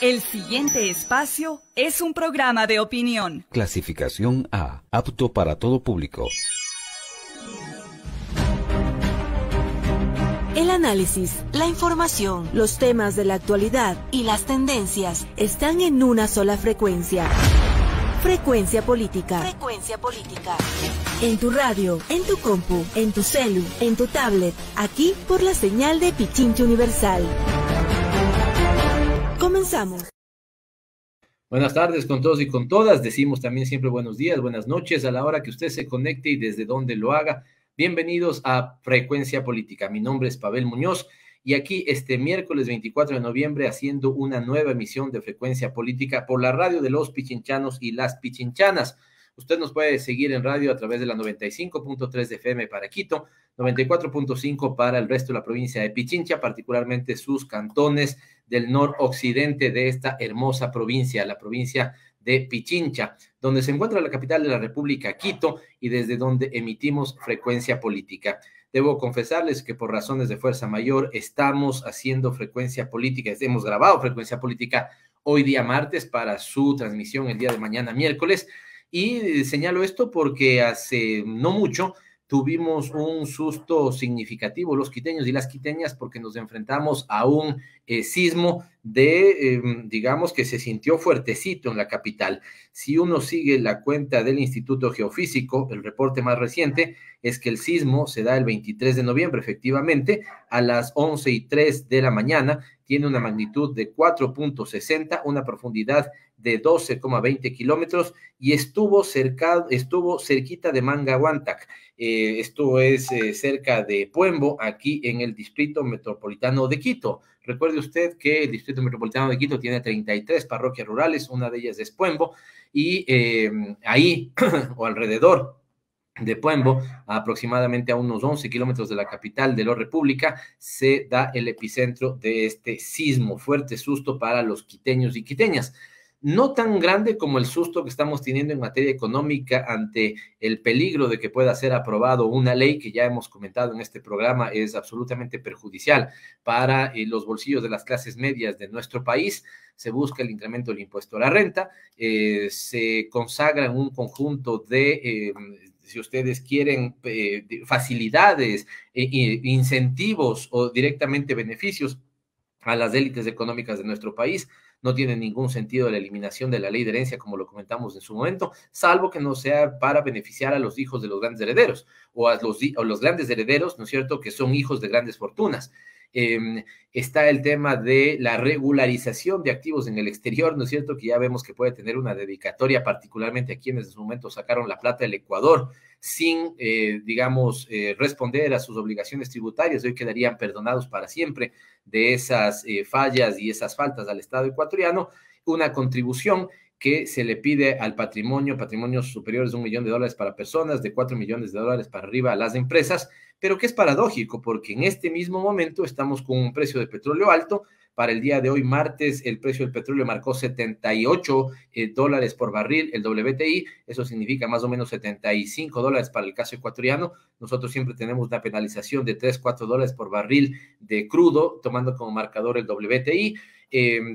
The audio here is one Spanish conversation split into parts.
El siguiente espacio es un programa de opinión. Clasificación A, apto para todo público. El análisis, la información, los temas de la actualidad y las tendencias están en una sola frecuencia. Frecuencia Política. Frecuencia Política. En tu radio, en tu compu, en tu celu, en tu tablet, aquí por la señal de Pichincha Universal. Comenzamos. Buenas tardes con todos y con todas. Decimos también siempre buenos días, buenas noches a la hora que usted se conecte y desde donde lo haga. Bienvenidos a Frecuencia Política. Mi nombre es Pavel Muñoz y aquí este miércoles 24 de noviembre haciendo una nueva emisión de Frecuencia Política por la radio de los pichinchanos y las pichinchanas. Usted nos puede seguir en radio a través de la 95.3 de FM para Quito, 94.5 para el resto de la provincia de Pichincha, particularmente sus cantones del noroccidente de esta hermosa provincia, la provincia de Pichincha, donde se encuentra la capital de la República, Quito, y desde donde emitimos Frecuencia Política. Debo confesarles que por razones de fuerza mayor estamos haciendo Frecuencia Política, hemos grabado Frecuencia Política hoy día martes para su transmisión el día de mañana miércoles, y señalo esto porque hace no mucho tuvimos un susto significativo los quiteños y las quiteñas porque nos enfrentamos a un sismo digamos que se sintió fuertecito en la capital. Si uno sigue la cuenta del Instituto Geofísico, el reporte más reciente es que el sismo se da el 23 de noviembre, efectivamente, a las 11:03 de la mañana, tiene una magnitud de 4.60, una profundidad de 12,20 kilómetros y estuvo cerquita de Mangahuantac. Esto es cerca de Puembo, aquí en el Distrito Metropolitano de Quito. Recuerde usted que el Distrito Metropolitano de Quito tiene 33 parroquias rurales, una de ellas es Puembo, y ahí o alrededor de Puembo, aproximadamente a unos 11 kilómetros de la capital de la República, se da el epicentro de este sismo. Fuerte susto para los quiteños y quiteñas. No tan grande como el susto que estamos teniendo en materia económica ante el peligro de que pueda ser aprobado una ley que ya hemos comentado en este programa es absolutamente perjudicial para los bolsillos de las clases medias de nuestro país. Se busca el incremento del impuesto a la renta, se consagra en un conjunto de si ustedes quieren, facilidades, incentivos o directamente beneficios a las élites económicas de nuestro país. No tiene ningún sentido la eliminación de la ley de herencia, como lo comentamos en su momento, salvo que no sea para beneficiar a los hijos de los grandes herederos o a los grandes herederos, ¿no es cierto?, que son hijos de grandes fortunas. Está el tema de la regularización de activos en el exterior, ¿no es cierto?, que ya vemos que puede tener una dedicatoria, particularmente a quienes en su momento sacaron la plata del Ecuador sin, responder a sus obligaciones tributarias. Hoy quedarían perdonados para siempre de esas fallas y esas faltas al Estado ecuatoriano. Una contribución que se le pide al patrimonios superiores de $1 millón para personas, de $4 millones para arriba a las empresas, pero que es paradójico porque en este mismo momento estamos con un precio de petróleo alto. Para el día de hoy, martes, el precio del petróleo marcó $78 por barril, el WTI, eso significa más o menos $75 para el caso ecuatoriano. Nosotros siempre tenemos una penalización de $3-4 por barril de crudo, tomando como marcador el WTI.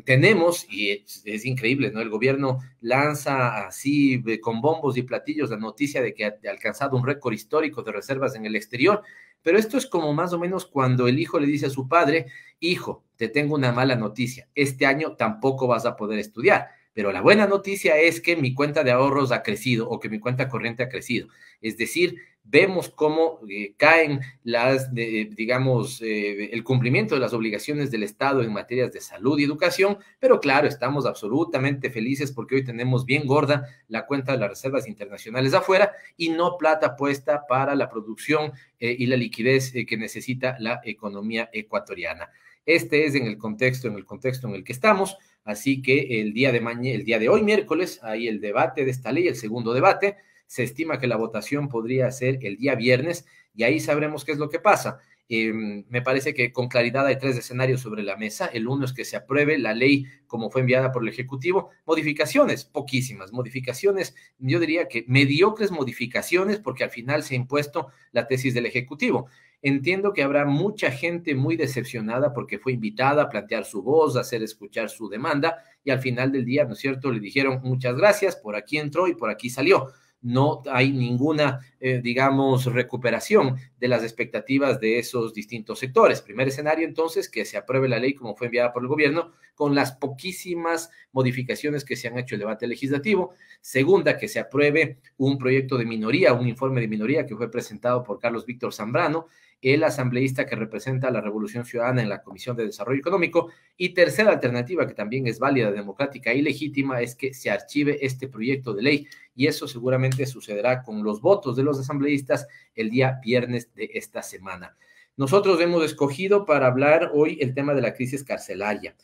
Tenemos, y es increíble, ¿no? El gobierno lanza así con bombos y platillos la noticia de que ha alcanzado un récord histórico de reservas en el exterior, pero esto es como más o menos cuando el hijo le dice a su padre: hijo, te tengo una mala noticia, este año tampoco vas a poder estudiar, pero la buena noticia es que mi cuenta de ahorros ha crecido o que mi cuenta corriente ha crecido. Es decir, vemos cómo caen el cumplimiento de las obligaciones del Estado en materias de salud y educación, pero claro, estamos absolutamente felices porque hoy tenemos bien gorda la cuenta de las reservas internacionales afuera y no plata puesta para la producción y la liquidez que necesita la economía ecuatoriana. Este es en el contexto en el que estamos, así que el día de hoy, miércoles, hay el debate de esta ley, el segundo debate. Se estima que la votación podría ser el día viernes y ahí sabremos qué es lo que pasa. Me parece que con claridad hay 3 escenarios sobre la mesa. El uno es que se apruebe la ley como fue enviada por el Ejecutivo. Modificaciones, poquísimas modificaciones, yo diría que mediocres modificaciones, porque al final se ha impuesto la tesis del Ejecutivo. Entiendo que habrá mucha gente muy decepcionada porque fue invitada a plantear su voz, a hacer escuchar su demanda y al final del día, ¿no es cierto?, le dijeron muchas gracias, por aquí entró y por aquí salió. No hay ninguna, digamos, recuperación de las expectativas de esos distintos sectores. Primer escenario, entonces, que se apruebe la ley como fue enviada por el gobierno, con las poquísimas modificaciones que se han hecho en el debate legislativo. Segunda, que se apruebe un proyecto de minoría, un informe de minoría que fue presentado por Carlos Víctor Zambrano, el asambleísta que representa a la Revolución Ciudadana en la Comisión de Desarrollo Económico. Y tercera alternativa, que también es válida, democrática y legítima, es que se archive este proyecto de ley, y eso seguramente sucederá con los votos de los asambleístas el día viernes de esta semana. Nosotros hemos escogido para hablar hoy el tema de la crisis carcelaria.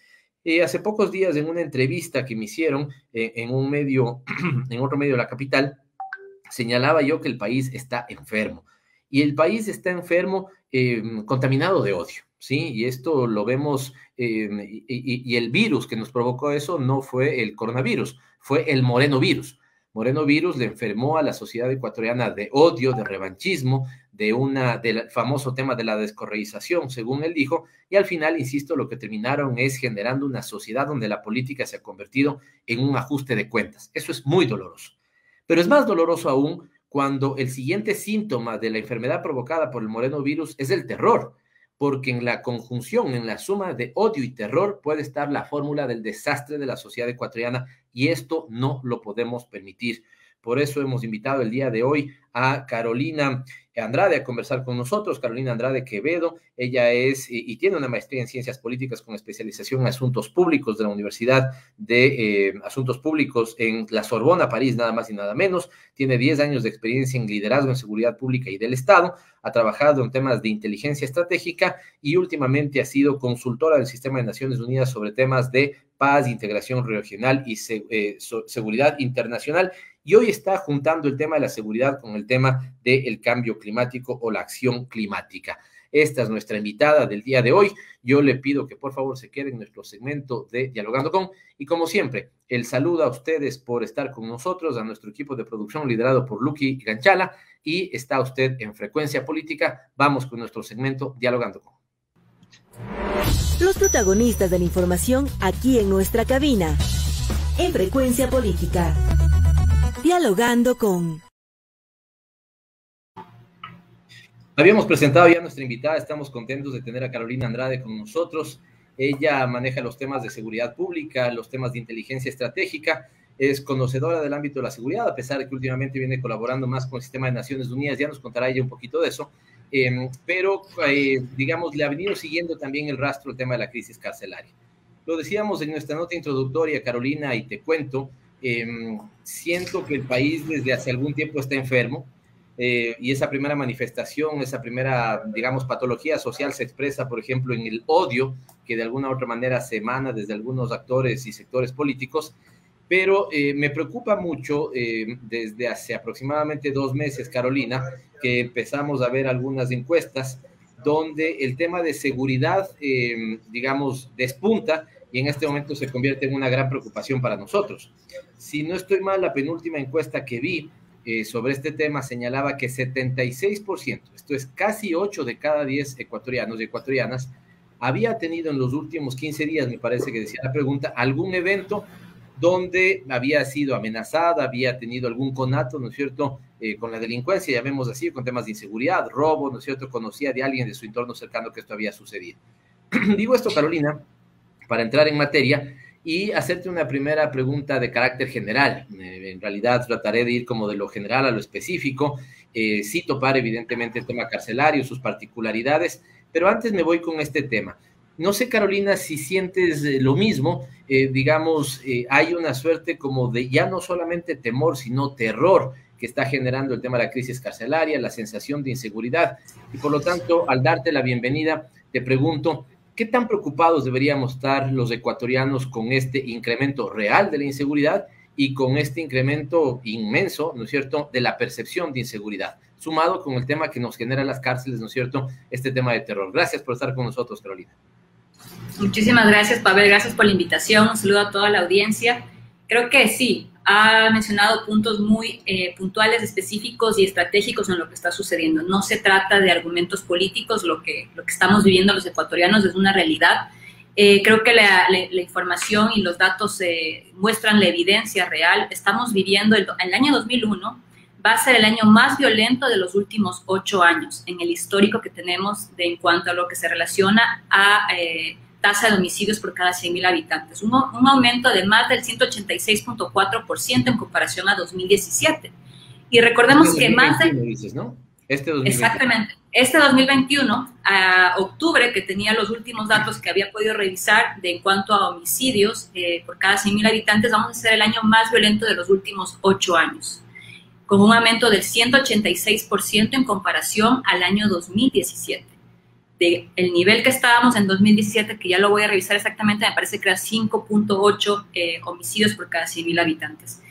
Hace pocos días, en una entrevista que me hicieron en un medio, en otro medio de la capital, señalaba yo que el país está enfermo. Y el país está enfermo, contaminado de odio, ¿sí? Y esto lo vemos, y el virus que nos provocó eso no fue el coronavirus, fue el morenovirus. Morenovirus le enfermó a la sociedad ecuatoriana de odio, de revanchismo, del famoso tema de la descorreización, según él dijo, y al final, insisto, lo que terminaron es generando una sociedad donde la política se ha convertido en un ajuste de cuentas. Eso es muy doloroso. Pero es más doloroso aún cuando el siguiente síntoma de la enfermedad provocada por el morenovirus es el terror, porque en la conjunción, en la suma de odio y terror puede estar la fórmula del desastre de la sociedad ecuatoriana, y esto no lo podemos permitir. Por eso hemos invitado el día de hoy a Carolina Andrade a conversar con nosotros. Carolina Andrade Quevedo, ella es y tiene una maestría en Ciencias Políticas con especialización en Asuntos Públicos de la Universidad de Asuntos Públicos en la Sorbona, París, nada más y nada menos. Tiene 10 años de experiencia en liderazgo en seguridad pública y del Estado. Ha trabajado en temas de inteligencia estratégica y últimamente ha sido consultora del Sistema de Naciones Unidas sobre temas de paz, integración regional y seguridad internacional. Y hoy está juntando el tema de la seguridad con el tema del cambio climático o la acción climática. Esta es nuestra invitada del día de hoy. Yo le pido que por favor se quede en nuestro segmento de Dialogando con, y como siempre, el saludo a ustedes por estar con nosotros, a nuestro equipo de producción liderado por Luqui Ganchala, y está usted en Frecuencia Política. Vamos con nuestro segmento Dialogando con. Los protagonistas de la información aquí en nuestra cabina, en Frecuencia Política. Dialogando con. Habíamos presentado ya a nuestra invitada, estamos contentos de tener a Carolina Andrade con nosotros. Ella maneja los temas de seguridad pública, los temas de inteligencia estratégica, es conocedora del ámbito de la seguridad, a pesar de que últimamente viene colaborando más con el Sistema de Naciones Unidas, ya nos contará ella un poquito de eso, pero digamos, le ha venido siguiendo también el rastro el tema de la crisis carcelaria. Lo decíamos en nuestra nota introductoria, Carolina, y te cuento, siento que el país desde hace algún tiempo está enfermo, y esa primera manifestación, esa primera, digamos, patología social se expresa, por ejemplo, en el odio que de alguna u otra manera se emana desde algunos actores y sectores políticos, pero me preocupa mucho desde hace aproximadamente 2 meses, Carolina, que empezamos a ver algunas encuestas donde el tema de seguridad, digamos, despunta, y en este momento se convierte en una gran preocupación para nosotros. Si no estoy mal, la penúltima encuesta que vi sobre este tema señalaba que 76%, esto es casi 8 de cada 10 ecuatorianos y ecuatorianas, había tenido en los últimos 15 días, me parece que decía la pregunta, algún evento donde había sido amenazada, había tenido algún conato, ¿no es cierto?, con la delincuencia, llamemos así, con temas de inseguridad, robo, ¿no es cierto?, conocía de alguien de su entorno cercano que esto había sucedido. Digo esto, Carolina, para entrar en materia y hacerte una primera pregunta de carácter general. En realidad trataré de ir como de lo general a lo específico, sí topar evidentemente el tema carcelario, sus particularidades, pero antes me voy con este tema. No sé, Carolina, si sientes lo mismo, digamos, hay una suerte como de ya no solamente temor, sino terror que está generando el tema de la crisis carcelaria, la sensación de inseguridad, y por lo tanto, al darte la bienvenida, te pregunto, ¿qué tan preocupados deberíamos estar los ecuatorianos con este incremento real de la inseguridad y con este incremento inmenso, ¿no es cierto?, de la percepción de inseguridad, sumado con el tema que nos genera las cárceles, ¿no es cierto?, este tema de terror? Gracias por estar con nosotros, Carolina. Muchísimas gracias, Pavel, gracias por la invitación, un saludo a toda la audiencia. Creo que sí, ha mencionado puntos muy puntuales, específicos y estratégicos en lo que está sucediendo. No se trata de argumentos políticos, lo que estamos viviendo los ecuatorianos es una realidad. Creo que la información y los datos muestran la evidencia real. Estamos viviendo el año 2001, va a ser el año más violento de los últimos 8 años en el histórico que tenemos en cuanto a lo que se relaciona a tasa de homicidios por cada 100.000 habitantes. Un aumento de más del 186.4% en comparación a 2017. Y recordemos que más de... dices, ¿no? Este 2021. Exactamente. Este 2021, a octubre, que tenía los últimos datos que había podido revisar en cuanto a homicidios por cada 100.000 habitantes, vamos a ser el año más violento de los últimos 8 años, con un aumento del 186% en comparación al año 2017. El nivel que estábamos en 2017, que ya lo voy a revisar exactamente, me parece que era 5.8 homicidios por cada 100.000 habitantes.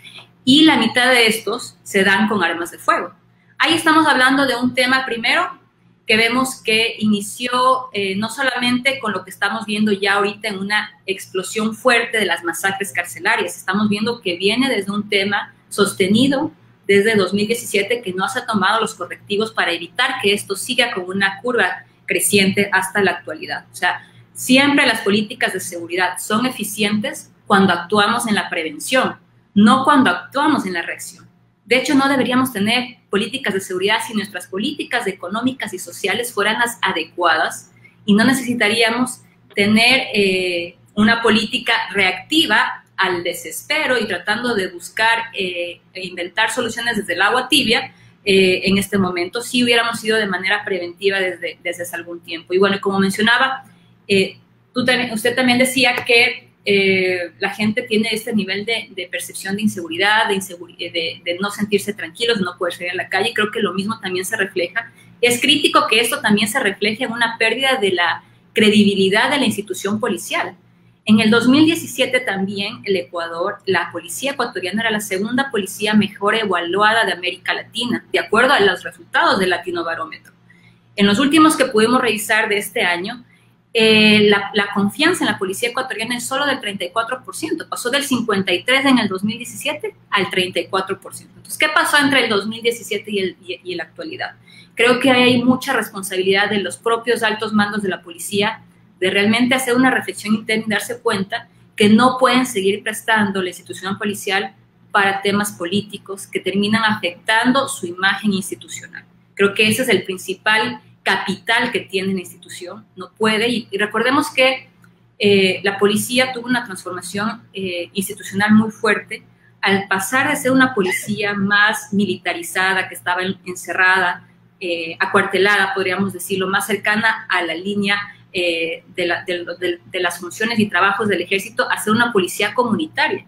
Y la mitad de estos se dan con armas de fuego. Ahí estamos hablando de un tema, primero, que vemos que inició no solamente con lo que estamos viendo ya ahorita en una explosión fuerte de las masacres carcelarias, estamos viendo que viene desde un tema sostenido desde 2017, que no se han tomado los correctivos para evitar que esto siga con una curva creciente hasta la actualidad. O sea, siempre las políticas de seguridad son eficientes cuando actuamos en la prevención, no cuando actuamos en la reacción. De hecho, no deberíamos tener políticas de seguridad si nuestras políticas económicas y sociales fueran las adecuadas, y no necesitaríamos tener una política reactiva al desespero y tratando de buscar e inventar soluciones desde el agua tibia. En este momento, si hubiéramos ido de manera preventiva desde hace algún tiempo. Y bueno, como mencionaba, usted también decía que la gente tiene este nivel de percepción de inseguridad, de no sentirse tranquilos, de no poder salir a la calle. Creo que lo mismo también se refleja. Es crítico que esto también se refleje en una pérdida de la credibilidad de la institución policial. En el 2017 también la policía ecuatoriana era la segunda policía mejor evaluada de América Latina, de acuerdo a los resultados del Latino Barómetro. En los últimos que pudimos revisar de este año, la confianza en la policía ecuatoriana es solo del 34%, pasó del 53% en el 2017 al 34%. Entonces, ¿qué pasó entre el 2017 y la actualidad? Creo que hay mucha responsabilidad de los propios altos mandos de la policía de realmente hacer una reflexión interna y darse cuenta que no pueden seguir prestando la institución policial para temas políticos que terminan afectando su imagen institucional. Creo que ese es el principal capital que tiene la institución. No puede, y recordemos que la policía tuvo una transformación institucional muy fuerte al pasar de ser una policía más militarizada, que estaba encerrada, acuartelada, podríamos decirlo, más cercana a la línea de las funciones y trabajos del ejército, a ser una policía comunitaria.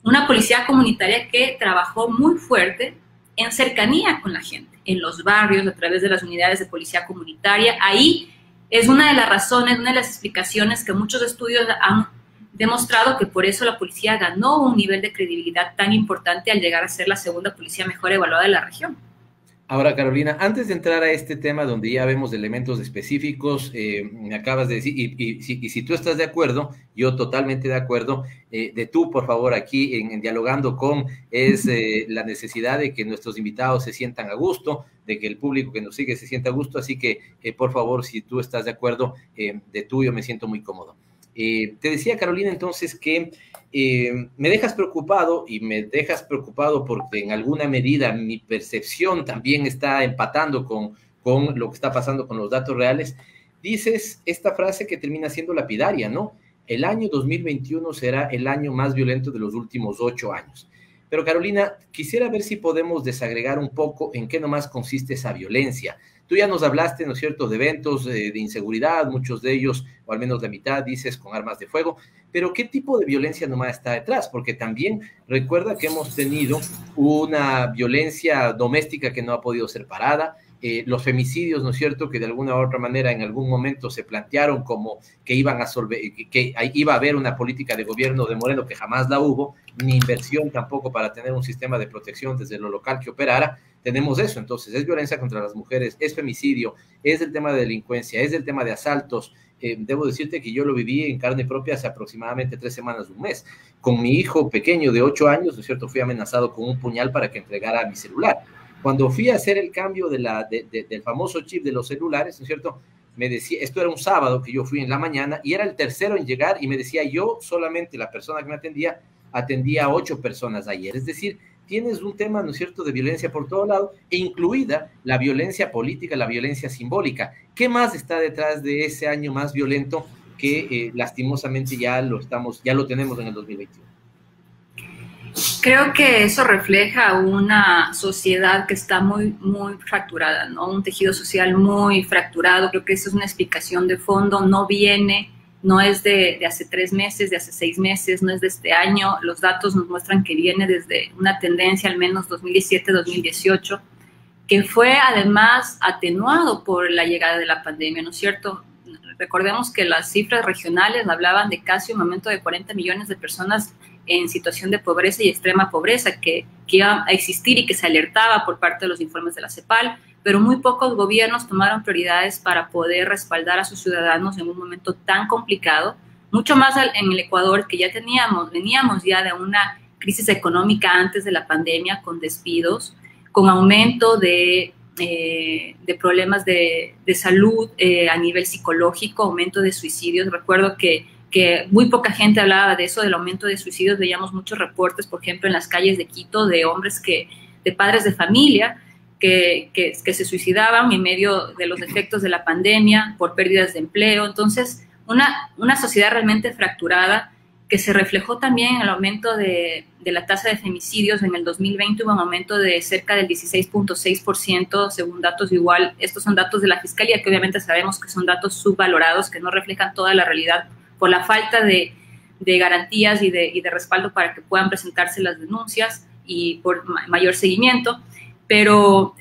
Una policía comunitaria que trabajó muy fuerte en cercanía con la gente, en los barrios, a través de las unidades de policía comunitaria. Ahí es una de las razones, una de las explicaciones que muchos estudios han demostrado que por eso la policía ganó un nivel de credibilidad tan importante al llegar a ser la segunda policía mejor evaluada de la región. Ahora, Carolina, antes de entrar a este tema donde ya vemos elementos específicos, me acabas de decir, y si tú estás de acuerdo, yo totalmente de acuerdo, de tú, por favor, aquí en Dialogando con, es la necesidad de que nuestros invitados se sientan a gusto, de que el público que nos sigue se sienta a gusto, así que, por favor, si tú estás de acuerdo, de tú yo me siento muy cómodo. Te decía, Carolina, entonces que me dejas preocupado porque en alguna medida mi percepción también está empatando con lo que está pasando con los datos reales. Dices esta frase que termina siendo lapidaria, ¿no? El año 2021 será el año más violento de los últimos 8 años. Pero, Carolina, quisiera ver si podemos desagregar un poco en qué nomás consiste esa violencia. Tú ya nos hablaste, ¿no es cierto?, de eventos de inseguridad, muchos de ellos, o al menos la mitad, dices, con armas de fuego, pero ¿qué tipo de violencia nomás está detrás? Porque también recuerda que hemos tenido una violencia doméstica que no ha podido ser parada, los femicidios, ¿no es cierto?, que de alguna u otra manera en algún momento se plantearon como que iba a haber una política de gobierno de Moreno que jamás la hubo, ni inversión tampoco para tener un sistema de protección desde lo local que operara. Tenemos eso, entonces es violencia contra las mujeres, es femicidio, es el tema de delincuencia, es el tema de asaltos, debo decirte que yo lo viví en carne propia hace aproximadamente 3 semanas, un mes. Con mi hijo pequeño de 8 años, ¿no es cierto?, fui amenazado con un puñal para que entregara mi celular. Cuando fui a hacer el cambio del famoso chip de los celulares, ¿no es cierto?, me decía, esto era un sábado que yo fui en la mañana y era el tercero en llegar y me decía, yo solamente, la persona que me atendía a 8 personas ayer. Es decir, tienes un tema, ¿no es cierto?, de violencia por todo lado, e incluida la violencia política, la violencia simbólica. ¿Qué más está detrás de ese año más violento que lastimosamente ya lo tenemos en el 2021? Creo que eso refleja una sociedad que está muy, muy fracturada, ¿no? Un tejido social muy fracturado. Creo que eso es una explicación de fondo. No es de hace 3 meses, de hace 6 meses, no es de este año. Los datos nos muestran que viene desde una tendencia, al menos 2017-2018, que fue además atenuado por la llegada de la pandemia, ¿no es cierto? Recordemos que las cifras regionales hablaban de casi un aumento de 40 millones de personas en situación de pobreza y extrema pobreza que iba a existir y que se alertaba por parte de los informes de la CEPAL, pero muy pocos gobiernos tomaron prioridades para poder respaldar a sus ciudadanos en un momento tan complicado, mucho más en el Ecuador, que ya veníamos ya de una crisis económica antes de la pandemia, con despidos, con aumento de problemas de salud a nivel psicológico, aumento de suicidios. Recuerdo que muy poca gente hablaba de eso, del aumento de suicidios. Veíamos muchos reportes, por ejemplo, en las calles de Quito, de hombres de padres de familia que se suicidaban en medio de los efectos de la pandemia por pérdidas de empleo. Entonces, una sociedad realmente fracturada, que se reflejó también en el aumento de la tasa de femicidios. En el 2020 hubo un aumento de cerca del 16.6%, según datos igual. Estos son datos de la Fiscalía, que obviamente sabemos que son datos subvalorados, que no reflejan toda la realidad por la falta de garantías y de respaldo para que puedan presentarse las denuncias y por mayor seguimiento. Pero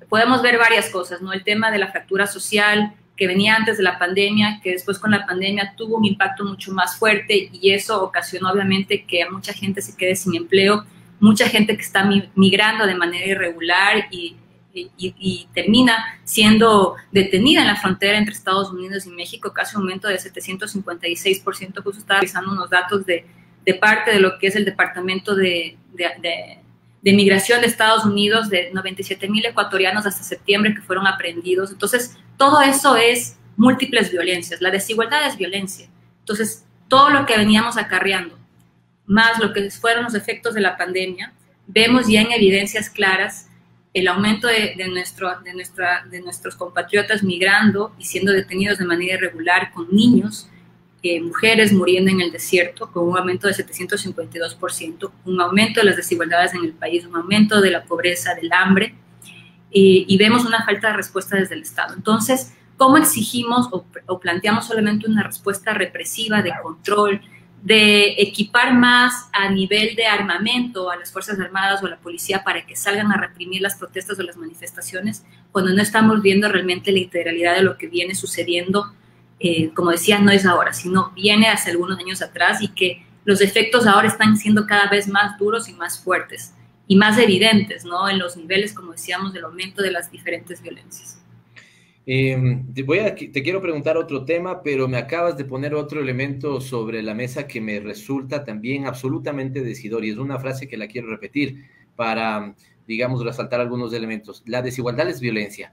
podemos ver varias cosas, ¿no? El tema de la fractura social, que venía antes de la pandemia, que después con la pandemia tuvo un impacto mucho más fuerte, y eso ocasionó obviamente que mucha gente se quede sin empleo, mucha gente que está migrando de manera irregular y termina siendo detenida en la frontera entre Estados Unidos y México, casi un aumento de 756%. Justo estaba revisando unos datos de parte de lo que es el Departamento de Migración de Estados Unidos, de 97,000 ecuatorianos hasta septiembre que fueron aprehendidos. Entonces, todo eso es múltiples violencias. La desigualdad es violencia. Entonces, todo lo que veníamos acarreando, más lo que fueron los efectos de la pandemia, vemos ya en evidencias claras el aumento de nuestros compatriotas migrando y siendo detenidos de manera irregular, con niños, mujeres muriendo en el desierto, con un aumento de 752%, un aumento de las desigualdades en el país, un aumento de la pobreza, del hambre, y vemos una falta de respuesta desde el Estado. Entonces, ¿cómo exigimos o planteamos solamente una respuesta represiva, de control, de equipar más a nivel de armamento a las Fuerzas Armadas o a la policía para que salgan a reprimir las protestas o las manifestaciones, cuando no estamos viendo realmente la integralidad de lo que viene sucediendo? Como decía, no es ahora, sino viene hace algunos años atrás, y que los efectos ahora están siendo cada vez más duros y más fuertes y más evidentes, ¿no? En los niveles, como decíamos, del aumento de las diferentes violencias. Te quiero preguntar otro tema, pero me acabas de poner otro elemento sobre la mesa que me resulta también absolutamente decidor, y es una frase que la quiero repetir para, digamos, resaltar algunos elementos. La desigualdad es violencia.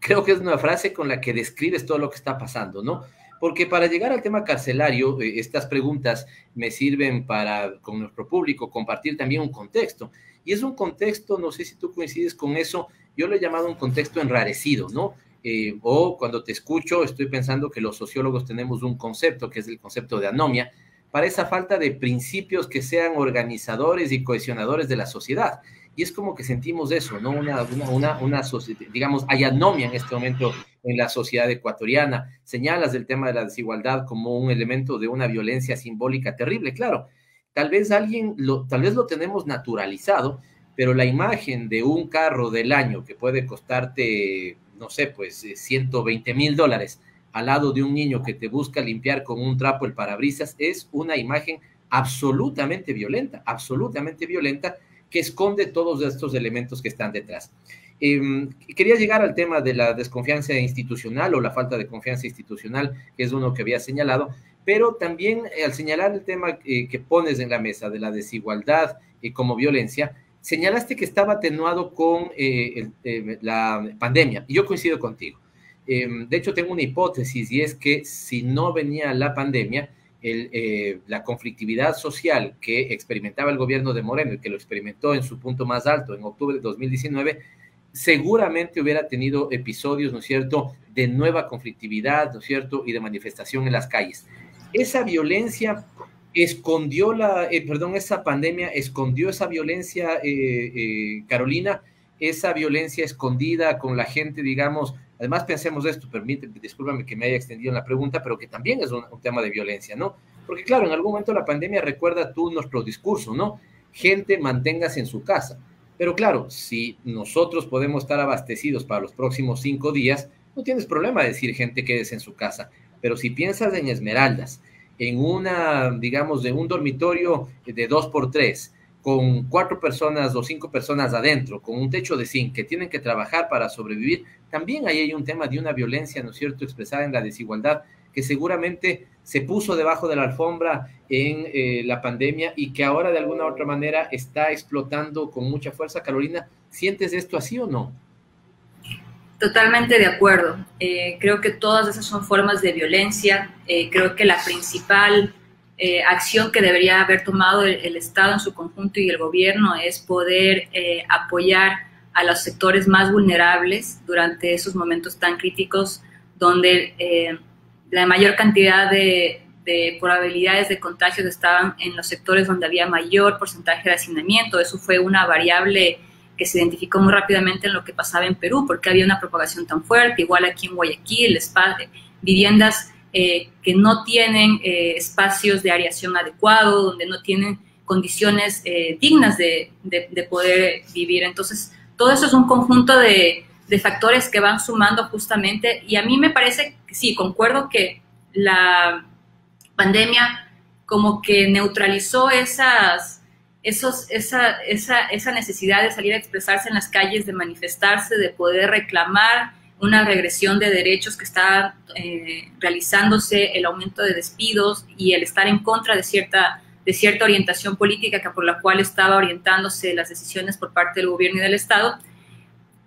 Creo que es una frase con la que describes todo lo que está pasando, ¿no? Porque para llegar al tema carcelario, estas preguntas me sirven para, con nuestro público, compartir también un contexto. Y es un contexto, no sé si tú coincides con eso, yo lo he llamado un contexto enrarecido, ¿no? O cuando te escucho, estoy pensando que los sociólogos tenemos un concepto, que es el concepto de anomia, para esa falta de principios que sean organizadores y cohesionadores de la sociedad. Y es como que sentimos eso, ¿no? Digamos, hay anomia en este momento en la sociedad ecuatoriana. Señalas el tema de la desigualdad como un elemento de una violencia simbólica terrible. Claro, tal vez lo tenemos naturalizado, pero la imagen de un carro del año que puede costarte, no sé, pues $120,000 al lado de un niño que te busca limpiar con un trapo el parabrisas es una imagen absolutamente violenta, que esconde todos estos elementos que están detrás. Quería llegar al tema de la desconfianza institucional o la falta de confianza institucional, que es uno que había señalado, pero también al señalar el tema que pones en la mesa de la desigualdad como violencia, señalaste que estaba atenuado con la pandemia, y yo coincido contigo. De hecho, tengo una hipótesis, y es que si no venía la pandemia, la conflictividad social que experimentaba el gobierno de Moreno y que lo experimentó en su punto más alto en octubre de 2019, seguramente hubiera tenido episodios, ¿no es cierto?, de nueva conflictividad, ¿no es cierto?, y de manifestación en las calles. Esa violencia escondió esa pandemia escondió esa violencia, Carolina, esa violencia escondida con la gente, digamos. Además, pensemos esto, discúlpame que me haya extendido en la pregunta, pero que también es un tema de violencia, ¿no? Porque claro, en algún momento la pandemia, recuerda tú nuestro discurso, ¿no? Gente, manténgase en su casa. Pero claro, si nosotros podemos estar abastecidos para los próximos 5 días, no tienes problema de decir gente quédese en su casa. Pero si piensas en Esmeraldas, en digamos, de un dormitorio de 2x3, con 4 personas o 5 personas adentro, con un techo de zinc, que tienen que trabajar para sobrevivir, también ahí hay un tema de una violencia, ¿no es cierto?, expresada en la desigualdad, que seguramente se puso debajo de la alfombra en la pandemia y que ahora de alguna u otra manera está explotando con mucha fuerza. Carolina, ¿sientes esto así o no? Totalmente de acuerdo. Creo que todas esas son formas de violencia. Creo que la principal acción que debería haber tomado el Estado en su conjunto y el gobierno es poder apoyar a los sectores más vulnerables durante esos momentos tan críticos donde la mayor cantidad de probabilidades de contagios estaban en los sectores donde había mayor porcentaje de hacinamiento. Eso fue una variable que se identificó muy rápidamente en lo que pasaba en Perú, porque había una propagación tan fuerte, igual aquí en Guayaquil, viviendas que no tienen espacios de aireación adecuado, donde no tienen condiciones dignas de poder vivir. Entonces, todo eso es un conjunto de factores que van sumando justamente, y a mí me parece que sí, concuerdo que la pandemia como que neutralizó esa necesidad de salir a expresarse en las calles, de manifestarse, de poder reclamar una regresión de derechos que está realizándose, el aumento de despidos y el estar en contra de cierta orientación política por la cual estaba orientándose las decisiones por parte del gobierno y del Estado.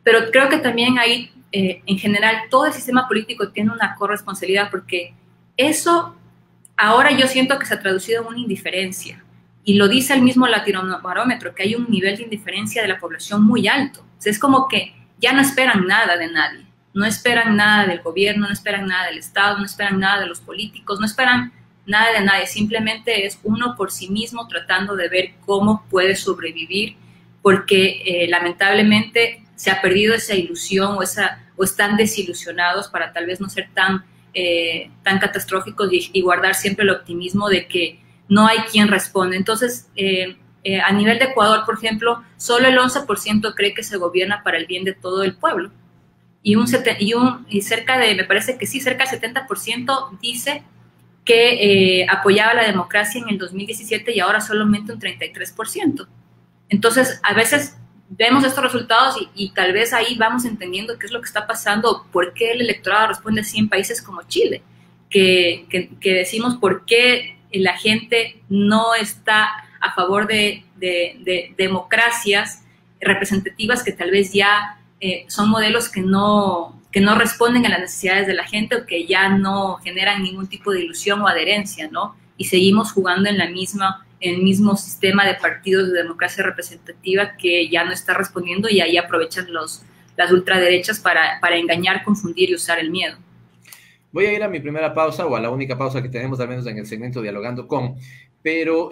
Pero creo que también ahí, en general, todo el sistema político tiene una corresponsabilidad, porque eso ahora yo siento que se ha traducido en una indiferencia. Y lo dice el mismo Latinobarómetro, que hay un nivel de indiferencia de la población muy alto. O sea, es como que ya no esperan nada de nadie. No esperan nada del gobierno, no esperan nada del Estado, no esperan nada de los políticos, no esperan nada de nadie. Simplemente es uno por sí mismo tratando de ver cómo puede sobrevivir, porque lamentablemente se ha perdido esa ilusión o están desilusionados para tal vez no ser tan catastróficos y guardar siempre el optimismo de que no hay quien responde. Entonces, a nivel de Ecuador, por ejemplo, solo el 11% cree que se gobierna para el bien de todo el pueblo. Y cerca del 70% dice que apoyaba la democracia en el 2017 y ahora solamente un 33%. Entonces, a veces vemos estos resultados y tal vez ahí vamos entendiendo qué es lo que está pasando, por qué el electorado responde así en países como Chile, que decimos por qué la gente no está a favor de democracias representativas que tal vez ya son modelos que no responden a las necesidades de la gente o que ya no generan ningún tipo de ilusión o adherencia, ¿no? Y seguimos jugando en el mismo sistema de partidos de democracia representativa que ya no está respondiendo, y ahí aprovechan las ultraderechas para engañar, confundir y usar el miedo. Voy a ir a mi primera pausa, o a la única pausa que tenemos, al menos en el segmento Dialogando Con, pero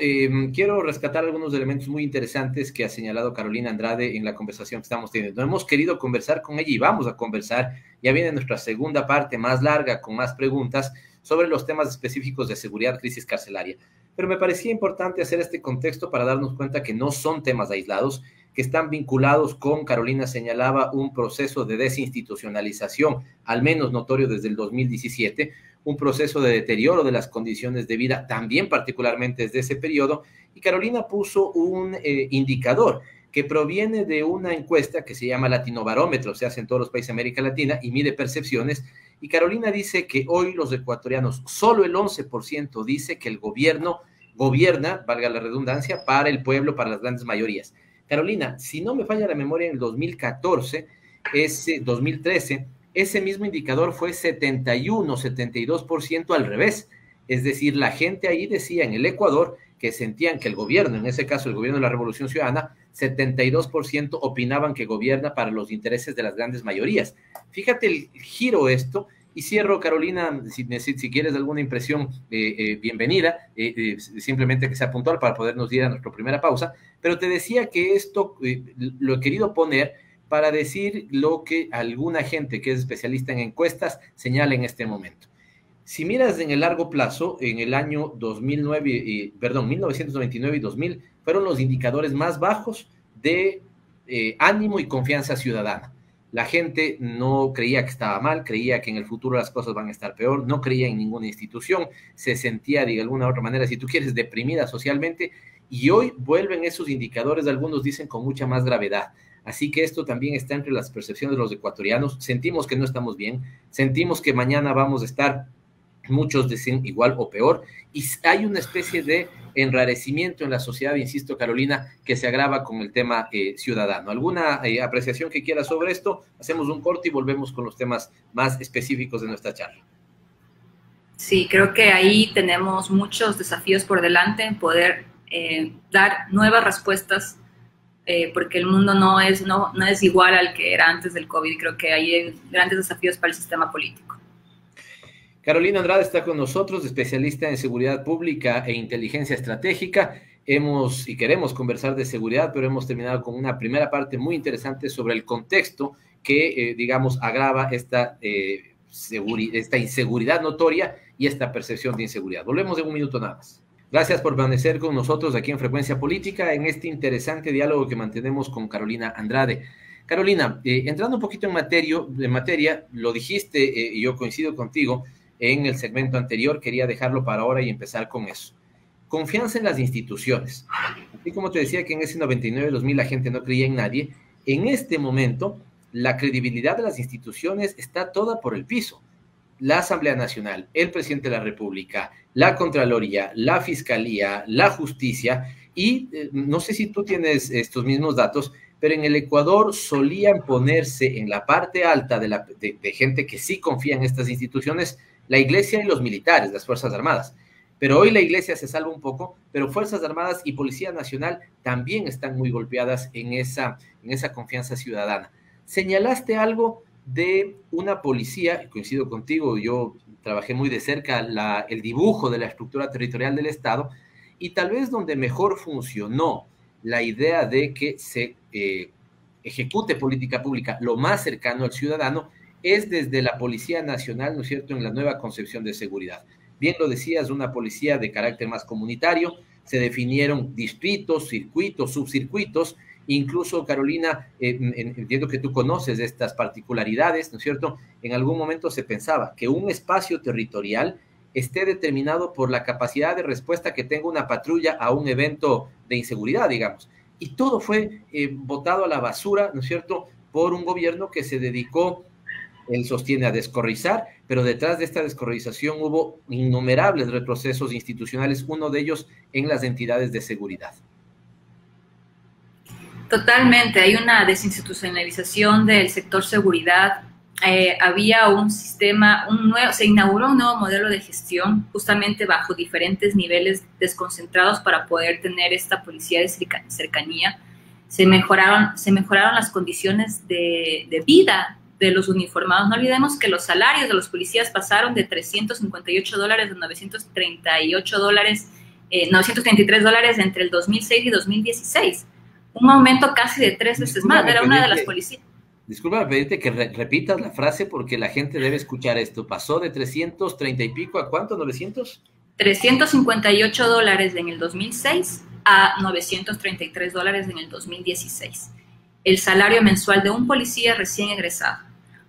quiero rescatar algunos elementos muy interesantes que ha señalado Carolina Andrade en la conversación que estamos teniendo. Hemos querido conversar con ella y vamos a conversar, ya viene nuestra segunda parte más larga, con más preguntas sobre los temas específicos de seguridad, crisis carcelaria. Pero me parecía importante hacer este contexto para darnos cuenta que no son temas aislados, que están vinculados con, Carolina señalaba, un proceso de desinstitucionalización, al menos notorio desde el 2017, un proceso de deterioro de las condiciones de vida, también particularmente desde ese periodo, y Carolina puso un indicador que proviene de una encuesta que se llama Latinobarómetro, se hace en todos los países de América Latina y mide percepciones. Y Carolina dice que hoy los ecuatorianos, solo el 11% dice que el gobierno gobierna, valga la redundancia, para el pueblo, para las grandes mayorías. Carolina, si no me falla la memoria, en el 2013, ese mismo indicador fue 72% al revés. Es decir, la gente ahí decía en el Ecuador que sentían que el gobierno, en ese caso el gobierno de la Revolución Ciudadana, 72% opinaban que gobierna para los intereses de las grandes mayorías. Fíjate el giro esto, y cierro, Carolina, si quieres alguna impresión, bienvenida, simplemente que sea puntual para podernos ir a nuestra primera pausa, pero te decía que esto lo he querido poner para decir lo que alguna gente que es especialista en encuestas señala en este momento. Si miras en el largo plazo, en el año 1999 y 2000 fueron los indicadores más bajos de ánimo y confianza ciudadana. La gente no creía que estaba mal, creía que en el futuro las cosas van a estar peor, no creía en ninguna institución, se sentía de alguna u otra manera, si tú quieres, deprimida socialmente, y hoy vuelven esos indicadores, algunos dicen con mucha más gravedad. Así que esto también está entre las percepciones de los ecuatorianos. Sentimos que no estamos bien, sentimos que mañana vamos a estar, muchos dicen igual o peor, y hay una especie de enrarecimiento en la sociedad, insisto, Carolina, que se agrava con el tema ciudadano. ¿Alguna apreciación que quieras sobre esto? Hacemos un corte y volvemos con los temas más específicos de nuestra charla. Sí, creo que ahí tenemos muchos desafíos por delante en poder dar nuevas respuestas, porque el mundo no es igual al que era antes del COVID. Creo que hay grandes desafíos para el sistema político. Carolina Andrade está con nosotros, especialista en seguridad pública e inteligencia estratégica. Queremos conversar de seguridad, pero hemos terminado con una primera parte muy interesante sobre el contexto que, digamos, agrava esta inseguridad notoria y esta percepción de inseguridad. Volvemos en un minuto nada más. Gracias por permanecer con nosotros aquí en Frecuencia Política en este interesante diálogo que mantenemos con Carolina Andrade. Carolina, entrando un poquito en materia, lo dijiste y yo coincido contigo en el segmento anterior, quería dejarlo para ahora y empezar con eso. Confianza en las instituciones. Así como te decía que en ese 99-2000 la gente no creía en nadie, en este momento la credibilidad de las instituciones está toda por el piso. La Asamblea Nacional, el presidente de la República, la Contraloría, la Fiscalía, la Justicia, y no sé si tú tienes estos mismos datos, pero en el Ecuador solían ponerse en la parte alta de gente que sí confía en estas instituciones, la Iglesia y los militares, las Fuerzas Armadas. Pero hoy la Iglesia se salva un poco, pero Fuerzas Armadas y Policía Nacional también están muy golpeadas en esa confianza ciudadana. Señalaste algo de una policía, coincido contigo, yo trabajé muy de cerca el dibujo de la estructura territorial del Estado, y tal vez donde mejor funcionó la idea de que se ejecute política pública lo más cercano al ciudadano es desde la Policía Nacional, ¿no es cierto?, en la nueva concepción de seguridad. Bien lo decías, una policía de carácter más comunitario, se definieron distritos, circuitos, subcircuitos, incluso, Carolina, entiendo que tú conoces estas particularidades, ¿no es cierto? En algún momento se pensaba que un espacio territorial esté determinado por la capacidad de respuesta que tenga una patrulla a un evento de inseguridad, digamos. Y todo fue botado a la basura, ¿no es cierto?, por un gobierno que se dedicó, él sostiene, a descorrizar, pero detrás de esta descorrización hubo innumerables retrocesos institucionales, uno de ellos en las entidades de seguridad. Totalmente, hay una desinstitucionalización del sector seguridad. Había un sistema, se inauguró un nuevo modelo de gestión justamente bajo diferentes niveles desconcentrados para poder tener esta policía de cercanía. Se mejoraron las condiciones de vida de los uniformados. No olvidemos que los salarios de los policías pasaron de $358 a $933 entre el 2006 y 2016. Un aumento casi de 3 veces más. Era una de las policías. Disculpa, pedirte que repitas la frase porque la gente debe escuchar esto. ¿Pasó de 330 y pico a cuánto? ¿900? $358 en el 2006 a $933 en el 2016. El salario mensual de un policía recién egresado.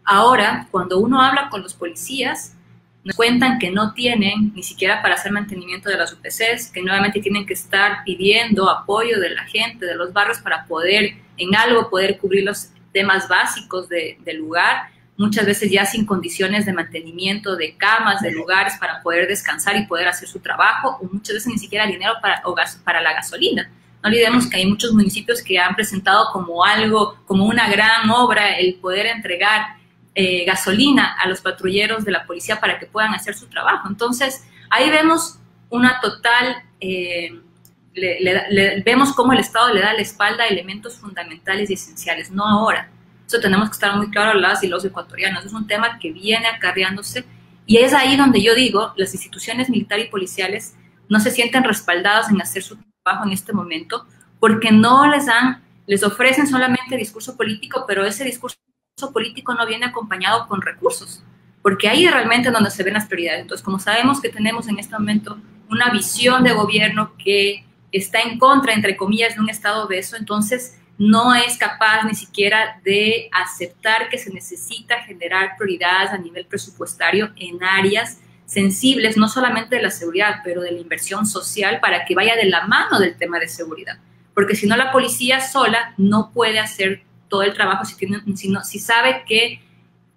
Ahora, cuando uno habla con los policías, Nos cuentan que no tienen ni siquiera para hacer mantenimiento de las UPCs, que nuevamente tienen que estar pidiendo apoyo de la gente, de los barrios, para poder, en algo, poder cubrir los temas básicos del lugar, muchas veces ya sin condiciones de mantenimiento, de camas, de lugares para poder descansar y poder hacer su trabajo, o muchas veces ni siquiera dinero para la gasolina. No olvidemos que hay muchos municipios que han presentado como algo, como una gran obra, el poder entregar gasolina a los patrulleros de la policía para que puedan hacer su trabajo. Entonces, ahí vemos una total, vemos cómo el Estado le da la espalda a elementos fundamentales y esenciales, no ahora. Eso tenemos que estar muy claros las y los ecuatorianos. Es un tema que viene acarreándose y es ahí donde yo digo, las instituciones militares y policiales no se sienten respaldadas en hacer su trabajo en este momento porque no les ofrecen solamente discurso político, pero ese discurso político no viene acompañado con recursos, porque ahí realmente es donde se ven las prioridades. Entonces, como sabemos que tenemos en este momento una visión de gobierno que está en contra, entre comillas, de un Estado obeso, entonces no es capaz ni siquiera de aceptar que se necesita generar prioridades a nivel presupuestario en áreas sensibles, no solamente de la seguridad, pero de la inversión social para que vaya de la mano del tema de seguridad. Porque si no, la policía sola no puede hacer todo el trabajo si sabe que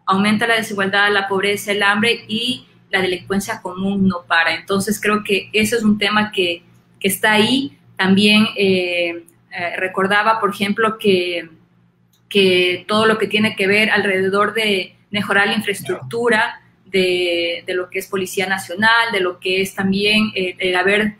aumenta la desigualdad, la pobreza, el hambre y la delincuencia común no para. Entonces creo que ese es un tema que está ahí. También recordaba, por ejemplo, que todo lo que tiene que ver alrededor de mejorar la infraestructura de lo que es Policía Nacional, de lo que es también el haber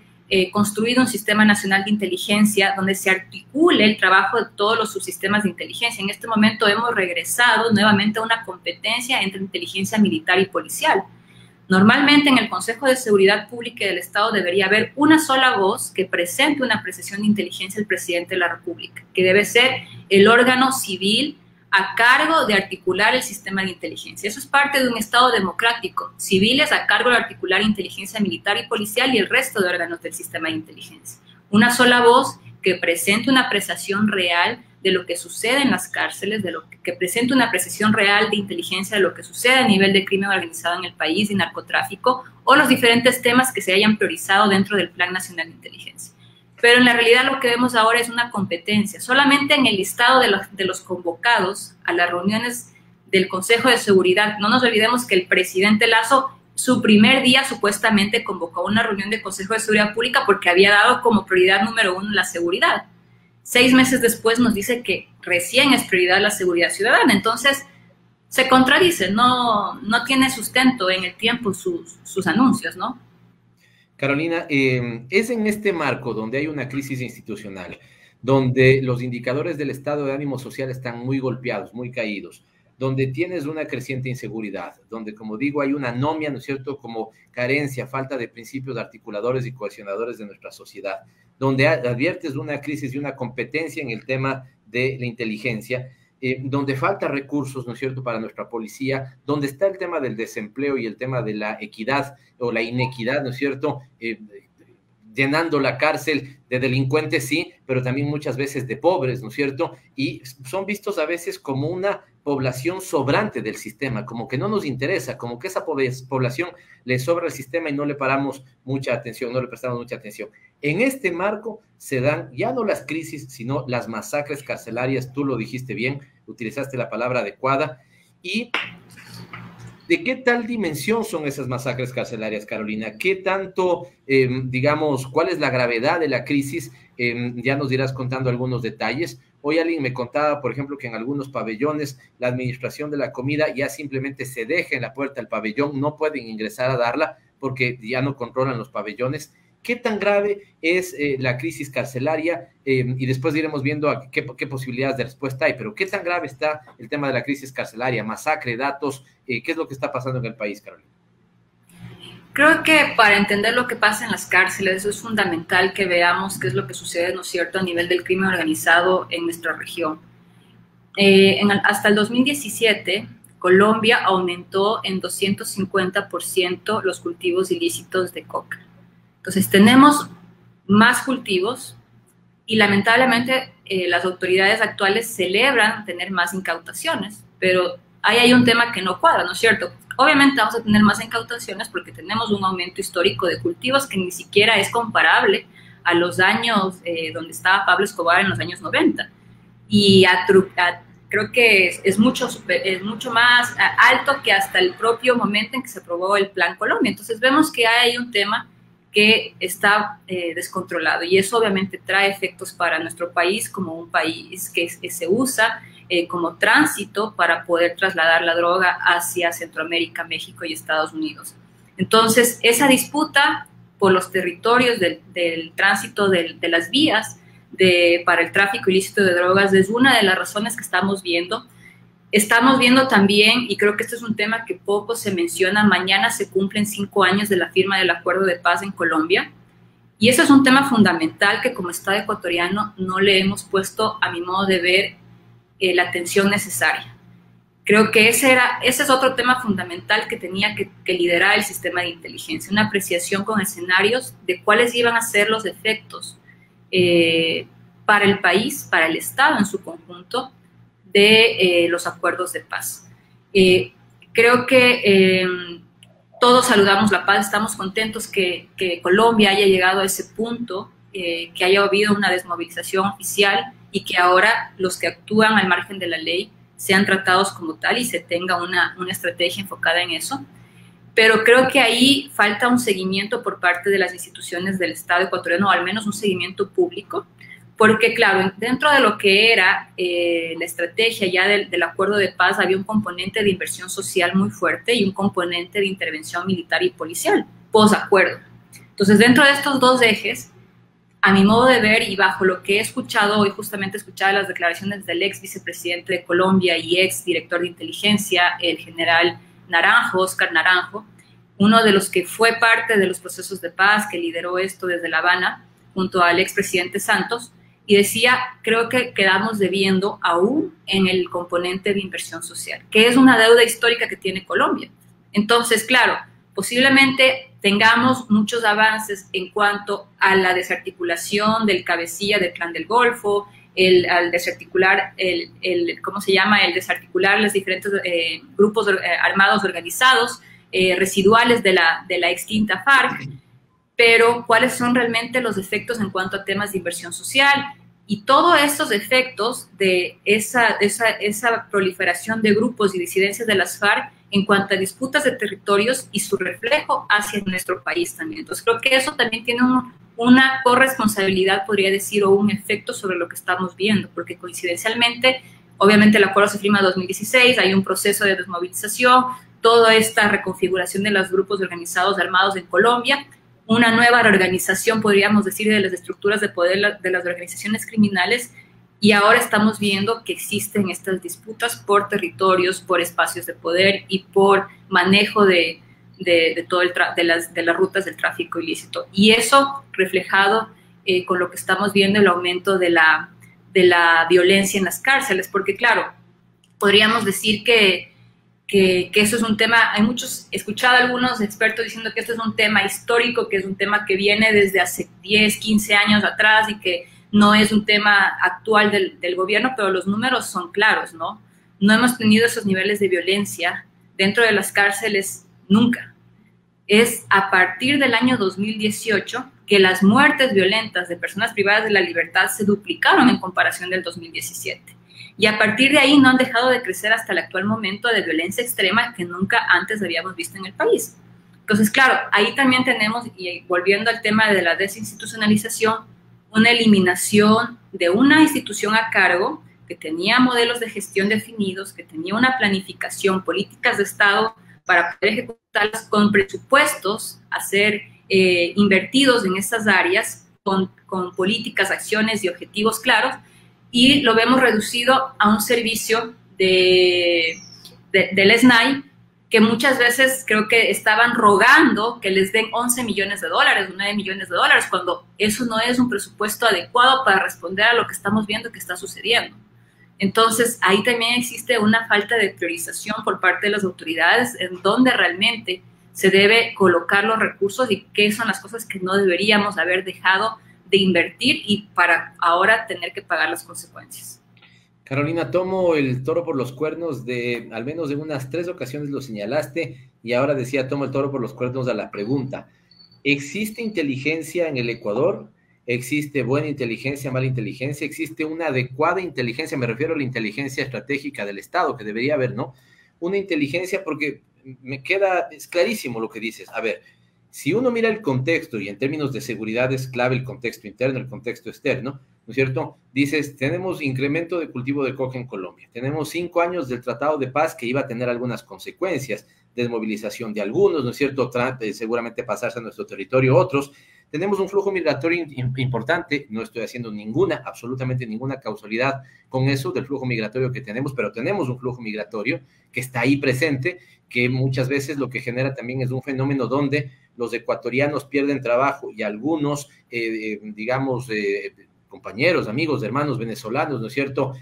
construido un sistema nacional de inteligencia donde se articule el trabajo de todos los subsistemas de inteligencia. En este momento hemos regresado nuevamente a una competencia entre inteligencia militar y policial. Normalmente en el Consejo de Seguridad Pública del Estado debería haber una sola voz que presente una apreciación de inteligencia al presidente de la República, que debe ser el órgano civil a cargo de articular el sistema de inteligencia. Eso es parte de un Estado democrático, civiles a cargo de articular inteligencia militar y policial y el resto de órganos del sistema de inteligencia. Una sola voz que presente una apreciación real de lo que sucede en las cárceles, que presente una apreciación real de inteligencia de lo que sucede a nivel de crimen organizado en el país y narcotráfico o los diferentes temas que se hayan priorizado dentro del Plan Nacional de Inteligencia. Pero en la realidad lo que vemos ahora es una competencia. Solamente en el listado de los convocados a las reuniones del Consejo de Seguridad, no nos olvidemos que el presidente Lazo, su primer día supuestamente convocó una reunión del Consejo de Seguridad Pública porque había dado como prioridad número 1 la seguridad. 6 meses después nos dice que recién es prioridad la seguridad ciudadana. Entonces, se contradice, no tiene sustento en el tiempo sus anuncios, ¿no? Carolina, es en este marco donde hay una crisis institucional, donde los indicadores del estado de ánimo social están muy golpeados, muy caídos, donde tienes una creciente inseguridad, donde, como digo, hay una anomia, ¿no es cierto?, como carencia, falta de principios articuladores y cohesionadores de nuestra sociedad, donde adviertes una crisis y una competencia en el tema de la inteligencia, donde falta recursos, ¿no es cierto?, para nuestra policía, donde está el tema del desempleo y el tema de la equidad o la inequidad, ¿no es cierto?, llenando la cárcel de delincuentes, sí, pero también muchas veces de pobres, ¿no es cierto?, y son vistos a veces como una población sobrante del sistema, como que no nos interesa, como que esa población le sobra al sistema y no le paramos mucha atención, no le prestamos mucha atención. En este marco se dan ya no las crisis, sino las masacres carcelarias, tú lo dijiste bien, utilizaste la palabra adecuada, y ¿de qué tal dimensión son esas masacres carcelarias, Carolina? ¿Qué tanto, digamos, cuál es la gravedad de la crisis? Ya nos irás contando algunos detalles. Hoy alguien me contaba, por ejemplo, que en algunos pabellones la administración de la comida ya simplemente se deja en la puerta del pabellón, no pueden ingresar a darla porque ya no controlan los pabellones. ¿Qué tan grave es la crisis carcelaria? Y después iremos viendo a qué posibilidades de respuesta hay, pero ¿qué tan grave está el tema de la crisis carcelaria? Masacre, datos, ¿qué es lo que está pasando en el país, Carolina? Creo que para entender lo que pasa en las cárceles es fundamental que veamos qué es lo que sucede, ¿no es cierto?, a nivel del crimen organizado en nuestra región. Hasta el 2017, Colombia aumentó en 250% los cultivos ilícitos de coca. Entonces, tenemos más cultivos y lamentablemente las autoridades actuales celebran tener más incautaciones, pero ahí hay un tema que no cuadra, ¿no es cierto? Obviamente vamos a tener más incautaciones porque tenemos un aumento histórico de cultivos que ni siquiera es comparable a los años donde estaba Pablo Escobar en los años 90. Y creo que es mucho más alto que hasta el propio momento en que se aprobó el Plan Colombia. Entonces vemos que hay un tema que está descontrolado y eso obviamente trae efectos para nuestro país como un país que se usa como tránsito para poder trasladar la droga hacia Centroamérica, México y Estados Unidos. Entonces, esa disputa por los territorios del tránsito de las vías para el tráfico ilícito de drogas es una de las razones que estamos viendo. Estamos viendo también, y creo que este es un tema que poco se menciona, mañana se cumplen 5 años de la firma del Acuerdo de Paz en Colombia, y eso es un tema fundamental que como Estado ecuatoriano no le hemos puesto, a mi modo de ver, la atención necesaria. Creo que ese es otro tema fundamental que tenía que liderar el sistema de inteligencia, una apreciación con escenarios de cuáles iban a ser los efectos para el país, para el Estado en su conjunto, de los acuerdos de paz. Creo que todos saludamos la paz, estamos contentos que Colombia haya llegado a ese punto, que haya habido una desmovilización oficial y que ahora los que actúan al margen de la ley sean tratados como tal y se tenga una estrategia enfocada en eso. Pero creo que ahí falta un seguimiento por parte de las instituciones del Estado ecuatoriano, o al menos un seguimiento público, porque claro, dentro de lo que era la estrategia ya del acuerdo de paz había un componente de inversión social muy fuerte y un componente de intervención militar y policial, posacuerdo. Entonces, dentro de estos dos ejes, a mi modo de ver y bajo lo que he escuchado hoy, justamente escuchaba las declaraciones del ex vicepresidente de Colombia y ex director de inteligencia, el general Naranjo, Oscar Naranjo, uno de los que fue parte de los procesos de paz, que lideró esto desde La Habana, junto al expresidente Santos, y decía, creo que quedamos debiendo aún en el componente de inversión social, que es una deuda histórica que tiene Colombia. Entonces, claro, posiblemente tengamos muchos avances en cuanto a la desarticulación del cabecilla del Clan del Golfo, al desarticular, ¿cómo se llama? El desarticular los diferentes grupos armados organizados, residuales de la extinta FARC, pero ¿cuáles son realmente los efectos en cuanto a temas de inversión social? Y todos estos efectos de esa proliferación de grupos y disidencias de las FARC en cuanto a disputas de territorios y su reflejo hacia nuestro país también. Entonces, creo que eso también tiene una corresponsabilidad, podría decir, o un efecto sobre lo que estamos viendo, porque coincidencialmente, obviamente el acuerdo se firma en 2016, hay un proceso de desmovilización, toda esta reconfiguración de los grupos organizados armados en Colombia, una nueva reorganización, podríamos decir, de las estructuras de poder de las organizaciones criminales, y ahora estamos viendo que existen estas disputas por territorios, por espacios de poder y por manejo de las rutas del tráfico ilícito. Y eso reflejado con lo que estamos viendo, el aumento de la violencia en las cárceles, porque claro, podríamos decir que eso es un tema, he escuchado a algunos expertos diciendo que esto es un tema histórico, que es un tema que viene desde hace 10, 15 años atrás y que no es un tema actual del gobierno, pero los números son claros, ¿no? No hemos tenido esos niveles de violencia dentro de las cárceles nunca. Es a partir del año 2018 que las muertes violentas de personas privadas de la libertad se duplicaron en comparación del 2017. Y a partir de ahí no han dejado de crecer hasta el actual momento de violencia extrema que nunca antes habíamos visto en el país. Entonces, claro, ahí también tenemos, y volviendo al tema de la desinstitucionalización, una eliminación de una institución a cargo que tenía modelos de gestión definidos, que tenía una planificación, políticas de Estado para poder ejecutarlas con presupuestos a ser invertidos en estas áreas, con políticas, acciones y objetivos claros, y lo vemos reducido a un servicio del SNAI, que muchas veces creo que estaban rogando que les den 11 millones de dólares, 9 millones de dólares, cuando eso no es un presupuesto adecuado para responder a lo que estamos viendo que está sucediendo. Entonces, ahí también existe una falta de priorización por parte de las autoridades en dónde realmente se debe colocar los recursos y qué son las cosas que no deberíamos haber dejado de invertir y para ahora tener que pagar las consecuencias. Carolina, tomo el toro por los cuernos al menos de unas 3 ocasiones lo señalaste, y ahora decía, toma el toro por los cuernos a la pregunta. ¿Existe inteligencia en el Ecuador? ¿Existe buena inteligencia, mala inteligencia? ¿Existe una adecuada inteligencia? Me refiero a la inteligencia estratégica del Estado, que debería haber, ¿no? Una inteligencia, porque es clarísimo lo que dices. A ver, si uno mira el contexto, y en términos de seguridad es clave el contexto interno, el contexto externo, ¿no es cierto? Dices, tenemos incremento de cultivo de coca en Colombia, tenemos 5 años del Tratado de Paz que iba a tener algunas consecuencias, desmovilización de algunos, ¿no es cierto? Seguramente pasarse a nuestro territorio otros. Tenemos un flujo migratorio importante, no estoy haciendo absolutamente ninguna causalidad con eso del flujo migratorio que tenemos, pero tenemos un flujo migratorio que está ahí presente, que muchas veces lo que genera también es un fenómeno donde los ecuatorianos pierden trabajo y algunos, compañeros, amigos, hermanos venezolanos, ¿no es cierto?,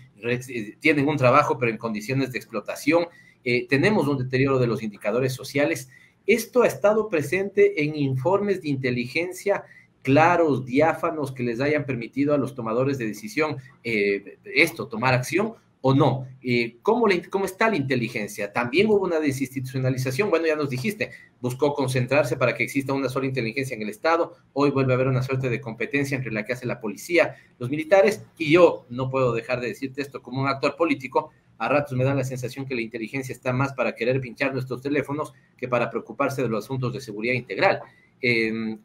tienen un trabajo pero en condiciones de explotación. Tenemos un deterioro de los indicadores sociales. Esto ha estado presente en informes de inteligencia claros, diáfanos, que les hayan permitido a los tomadores de decisión tomar acción o no. ¿Cómo está la inteligencia? También hubo una desinstitucionalización. Bueno, ya nos dijiste, buscó concentrarse para que exista una sola inteligencia en el Estado. Hoy vuelve a haber una suerte de competencia entre la que hace la policía, los militares, y yo no puedo dejar de decirte esto como un actor político. A ratos me da la sensación que la inteligencia está más para querer pinchar nuestros teléfonos que para preocuparse de los asuntos de seguridad integral.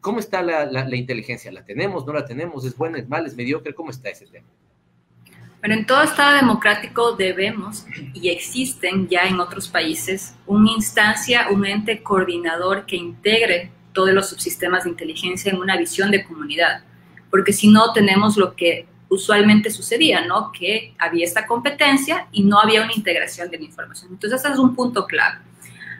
¿Cómo está la inteligencia? ¿La tenemos? ¿No la tenemos? ¿Es buena? ¿Es mala? ¿Es mediocre? ¿Cómo está ese tema? Pero en todo Estado democrático debemos, y existen ya en otros países, una instancia, un ente coordinador que integre todos los subsistemas de inteligencia en una visión de comunidad. Porque si no, tenemos lo que usualmente sucedía, ¿no? Que había esta competencia y no había una integración de la información. Entonces, ese es un punto clave.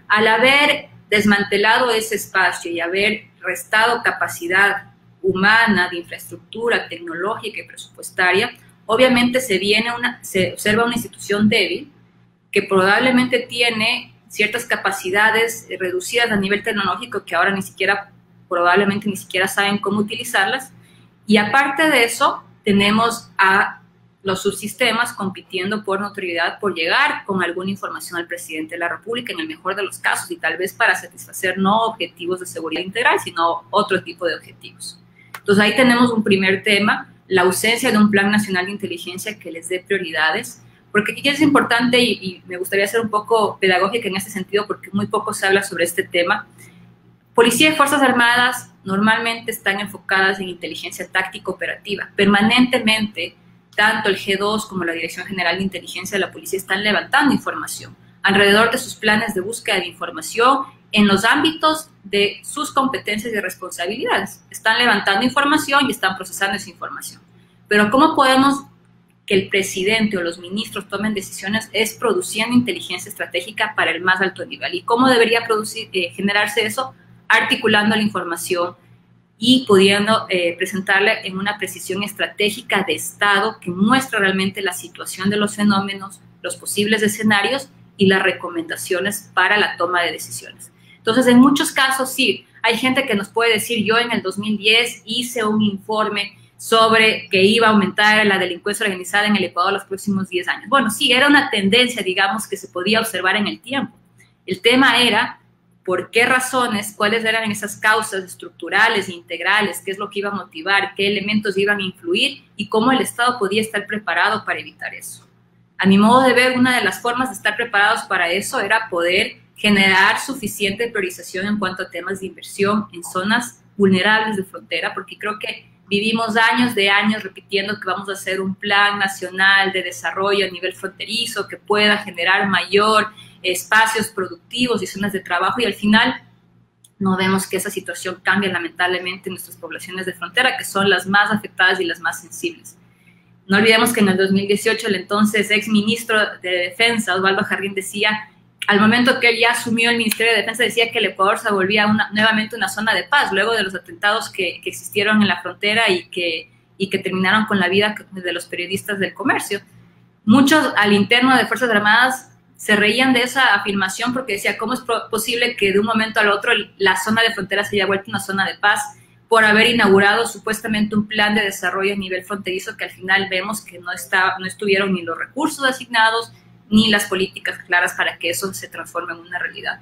Al haber desmantelado ese espacio y haber restado capacidad humana, de infraestructura tecnológica y presupuestaria, obviamente se observa una institución débil que probablemente tiene ciertas capacidades reducidas a nivel tecnológico que ahora probablemente ni siquiera saben cómo utilizarlas. Y aparte de eso, tenemos a los subsistemas compitiendo por notoriedad, por llegar con alguna información al presidente de la República, en el mejor de los casos, y tal vez para satisfacer no objetivos de seguridad integral, sino otro tipo de objetivos. Entonces ahí tenemos un primer tema, la ausencia de un plan nacional de inteligencia que les dé prioridades, porque aquí es importante, y me gustaría ser un poco pedagógica en este sentido, porque muy poco se habla sobre este tema. Policía y Fuerzas Armadas normalmente están enfocadas en inteligencia táctica operativa. Permanentemente, tanto el G2 como la Dirección General de Inteligencia de la Policía están levantando información alrededor de sus planes de búsqueda de información en los ámbitos de sus competencias y responsabilidades. Están levantando información y están procesando esa información. Pero ¿cómo podemos que el presidente o los ministros tomen decisiones? Es produciendo inteligencia estratégica para el más alto nivel. ¿Y cómo debería generarse eso? Articulando la información y pudiendo presentarla en una precisión estratégica de Estado que muestra realmente la situación de los fenómenos, los posibles escenarios y las recomendaciones para la toma de decisiones. Entonces, en muchos casos, sí, hay gente que nos puede decir, yo en el 2010 hice un informe sobre que iba a aumentar la delincuencia organizada en el Ecuador los próximos 10 años. Bueno, sí, era una tendencia, digamos, que se podía observar en el tiempo. El tema era por qué razones, cuáles eran esas causas estructurales e integrales, qué es lo que iba a motivar, qué elementos iban a influir y cómo el Estado podía estar preparado para evitar eso. A mi modo de ver, una de las formas de estar preparados para eso era poder generar suficiente priorización en cuanto a temas de inversión en zonas vulnerables de frontera, porque creo que vivimos años de años repitiendo que vamos a hacer un plan nacional de desarrollo a nivel fronterizo que pueda generar mayor espacios productivos y zonas de trabajo, y al final no vemos que esa situación cambie lamentablemente en nuestras poblaciones de frontera, que son las más afectadas y las más sensibles. No olvidemos que en el 2018 el entonces ex ministro de Defensa, Osvaldo Jarrín, decía, al momento que él ya asumió el Ministerio de Defensa, decía que el Ecuador se volvía nuevamente una zona de paz, luego de los atentados que existieron en la frontera y que terminaron con la vida de los periodistas del comercio. Muchos al interno de Fuerzas Armadas se reían de esa afirmación porque decía, ¿cómo es posible que de un momento al otro la zona de frontera se haya vuelto una zona de paz por haber inaugurado supuestamente un plan de desarrollo a nivel fronterizo que al final vemos que no estuvieron ni los recursos asignados ni las políticas claras para que eso se transforme en una realidad?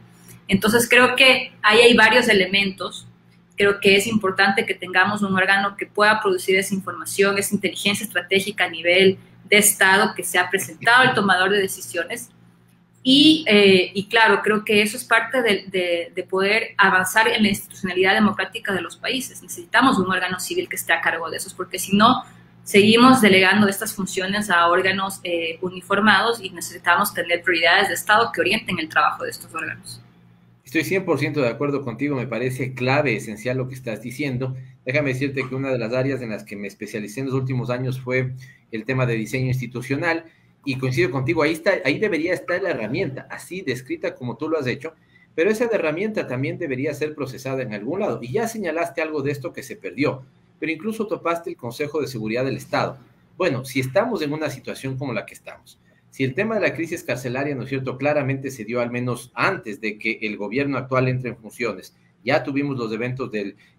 Entonces creo que ahí hay varios elementos. Creo que es importante que tengamos un órgano que pueda producir esa información, esa inteligencia estratégica a nivel de Estado, que sea presentado al tomador de decisiones. Y claro, creo que eso es parte de poder avanzar en la institucionalidad democrática de los países. Necesitamos un órgano civil que esté a cargo de eso, porque si no, seguimos delegando estas funciones a órganos uniformados y necesitamos tener prioridades de Estado que orienten el trabajo de estos órganos. Estoy 100% de acuerdo contigo, me parece clave, esencial lo que estás diciendo. Déjame decirte que una de las áreas en las que me especialicé en los últimos años fue el tema de diseño institucional, y coincido contigo, ahí debería estar la herramienta, así descrita como tú lo has hecho, pero esa herramienta también debería ser procesada en algún lado. Y ya señalaste algo de esto que se perdió, pero incluso topaste el Consejo de Seguridad del Estado. Bueno, si estamos en una situación como la que estamos, si el tema de la crisis carcelaria, ¿no es cierto?, claramente se dio al menos antes de que el gobierno actual entre en funciones. Ya tuvimos los eventos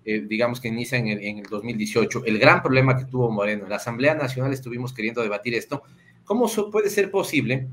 digamos que inician en el 2018, el gran problema que tuvo Moreno. En la Asamblea Nacional estuvimos queriendo debatir esto. ¿Cómo puede ser posible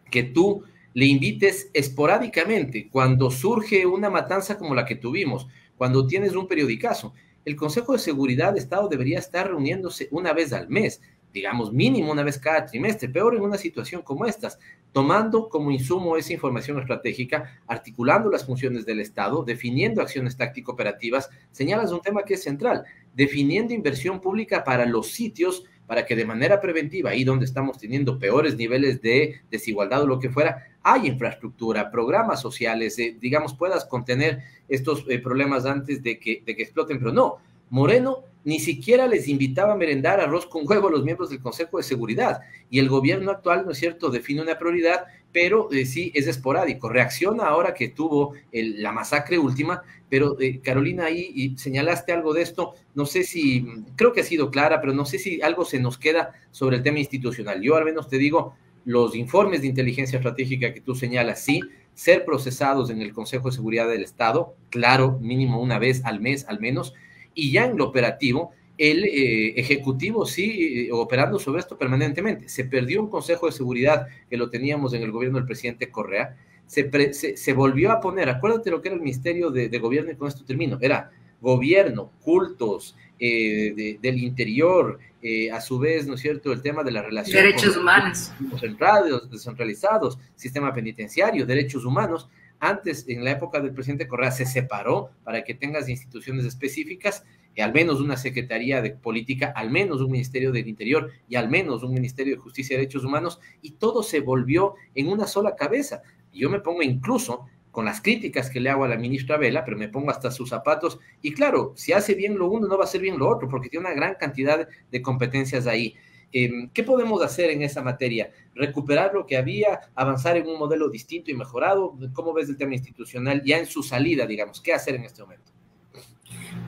que tú le invites esporádicamente cuando surge una matanza como la que tuvimos, cuando tienes un periodicazo? El Consejo de Seguridad de Estado debería estar reuniéndose una vez al mes, digamos mínimo una vez cada trimestre, peor en una situación como estas, tomando como insumo esa información estratégica, articulando las funciones del Estado, definiendo acciones táctico-operativas. Señalas un tema que es central, definiendo inversión pública para los sitios, para que de manera preventiva, ahí donde estamos teniendo peores niveles de desigualdad o lo que fuera, hay infraestructura, programas sociales, digamos, puedas contener estos problemas antes de que exploten. Pero no, Moreno ni siquiera les invitaba a merendar arroz con huevo a los miembros del Consejo de Seguridad, y el gobierno actual, ¿no es cierto?, define una prioridad, pero sí es esporádico, reacciona ahora que tuvo la masacre última. Pero Carolina, ahí señalaste algo de esto, no sé si, creo que ha sido clara, pero no sé si algo se nos queda sobre el tema institucional. Yo al menos te digo, los informes de inteligencia estratégica que tú señalas, sí, ser procesados en el Consejo de Seguridad del Estado, claro, mínimo una vez al mes al menos, y ya en lo operativo, el Ejecutivo sí operando sobre esto permanentemente. Se perdió un Consejo de Seguridad que lo teníamos en el gobierno del presidente Correa, se volvió a poner, acuérdate lo que era el Ministerio de Gobierno, y con esto termino, era gobierno, cultos, del interior, a su vez, ¿no es cierto?, el tema de la relación derechos humanos, descentralizados, sistema penitenciario, derechos humanos. Antes, en la época del presidente Correa, se separó para que tengas instituciones específicas, al menos una Secretaría de Política, al menos un Ministerio del Interior y al menos un Ministerio de Justicia y Derechos Humanos, y todo se volvió en una sola cabeza. Y yo me pongo incluso, con las críticas que le hago a la ministra Vela, pero me pongo hasta sus zapatos, y claro, si hace bien lo uno, no va a hacer bien lo otro, porque tiene una gran cantidad de competencias ahí. ¿Qué podemos hacer en esa materia? ¿Recuperar lo que había? ¿Avanzar en un modelo distinto y mejorado? ¿Cómo ves el tema institucional ya en su salida, digamos? ¿Qué hacer en este momento?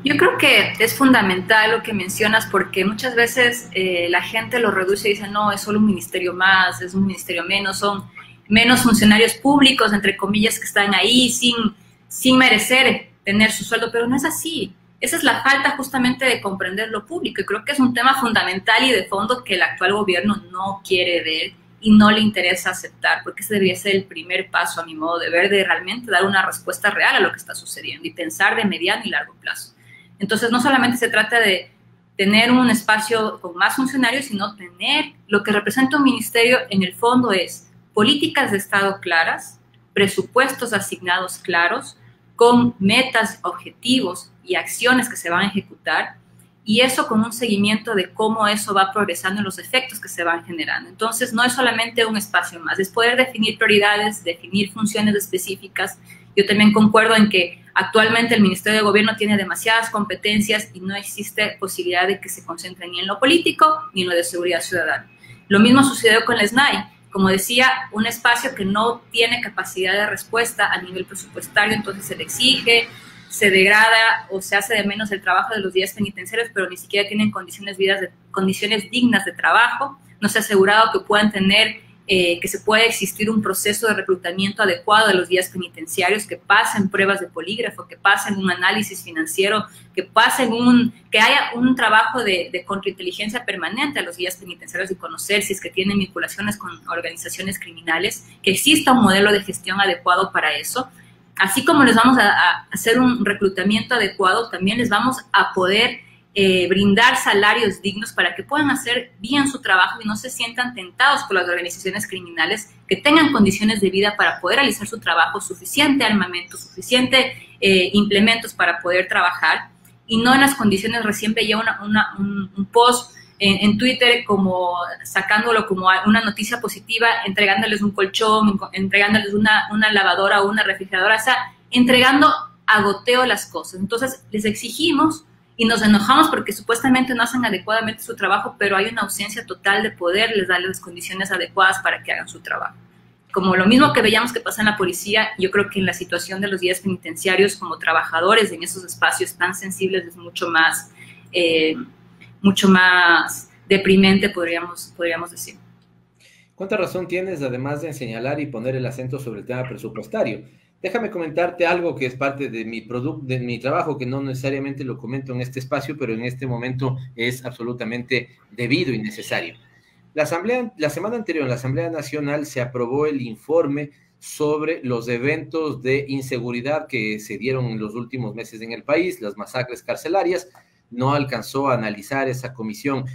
Yo creo que es fundamental lo que mencionas, porque muchas veces la gente lo reduce y dice, no, es solo un ministerio más, es un ministerio menos, son menos funcionarios públicos, entre comillas, que están ahí sin merecer tener su sueldo, pero no es así. Esa es la falta justamente de comprender lo público, y creo que es un tema fundamental y de fondo que el actual gobierno no quiere ver y no le interesa aceptar, porque ese debería ser el primer paso, a mi modo de ver, de realmente dar una respuesta real a lo que está sucediendo y pensar de mediano y largo plazo. Entonces, no solamente se trata de tener un espacio con más funcionarios, sino tener lo que representa un ministerio en el fondo es políticas de Estado claras, presupuestos asignados claros, con metas, objetivos y acciones que se van a ejecutar, y eso con un seguimiento de cómo eso va progresando en los efectos que se van generando. Entonces, no es solamente un espacio más, es poder definir prioridades, definir funciones específicas. Yo también concuerdo en que actualmente el Ministerio de Gobierno tiene demasiadas competencias y no existe posibilidad de que se concentren ni en lo político ni en lo de seguridad ciudadana. Lo mismo sucedió con la SNAI. Como decía, un espacio que no tiene capacidad de respuesta a nivel presupuestario, entonces se le exige, se degrada o se hace de menos el trabajo de los días penitenciarios, pero ni siquiera tienen condiciones dignas de trabajo. No se ha asegurado que puedan tener, que se pueda existir un proceso de reclutamiento adecuado de los días penitenciarios, que pasen pruebas de polígrafo, que pasen un análisis financiero, que haya un trabajo de contrainteligencia permanente a los días penitenciarios y conocer si es que tienen vinculaciones con organizaciones criminales, que exista un modelo de gestión adecuado para eso. así como les vamos a hacer un reclutamiento adecuado, también les vamos a poder brindar salarios dignos para que puedan hacer bien su trabajo y no se sientan tentados por las organizaciones criminales, que tengan condiciones de vida para poder realizar su trabajo, suficiente armamento, suficiente implementos para poder trabajar, y no en las condiciones. Recién veía un post en Twitter como sacándolo como una noticia positiva, entregándoles un colchón, entregándoles una lavadora o una refrigeradora, o sea, entregando a goteo las cosas. Entonces les exigimos y nos enojamos porque supuestamente no hacen adecuadamente su trabajo, pero hay una ausencia total de poderles darles las condiciones adecuadas para que hagan su trabajo. Como lo mismo que veíamos que pasa en la policía, yo creo que en la situación de los guías penitenciarios como trabajadores en esos espacios tan sensibles es mucho más deprimente, podríamos decir. ¿Cuánta razón tienes, además de señalar y poner el acento sobre el tema presupuestario? Déjame comentarte algo que es parte de mi trabajo, que no necesariamente lo comento en este espacio, pero en este momento es absolutamente debido y necesario. La semana anterior, en la Asamblea Nacional, se aprobó el informe sobre los eventos de inseguridad que se dieron en los últimos meses en el país, las masacres carcelarias. No alcanzó a analizar esa comisión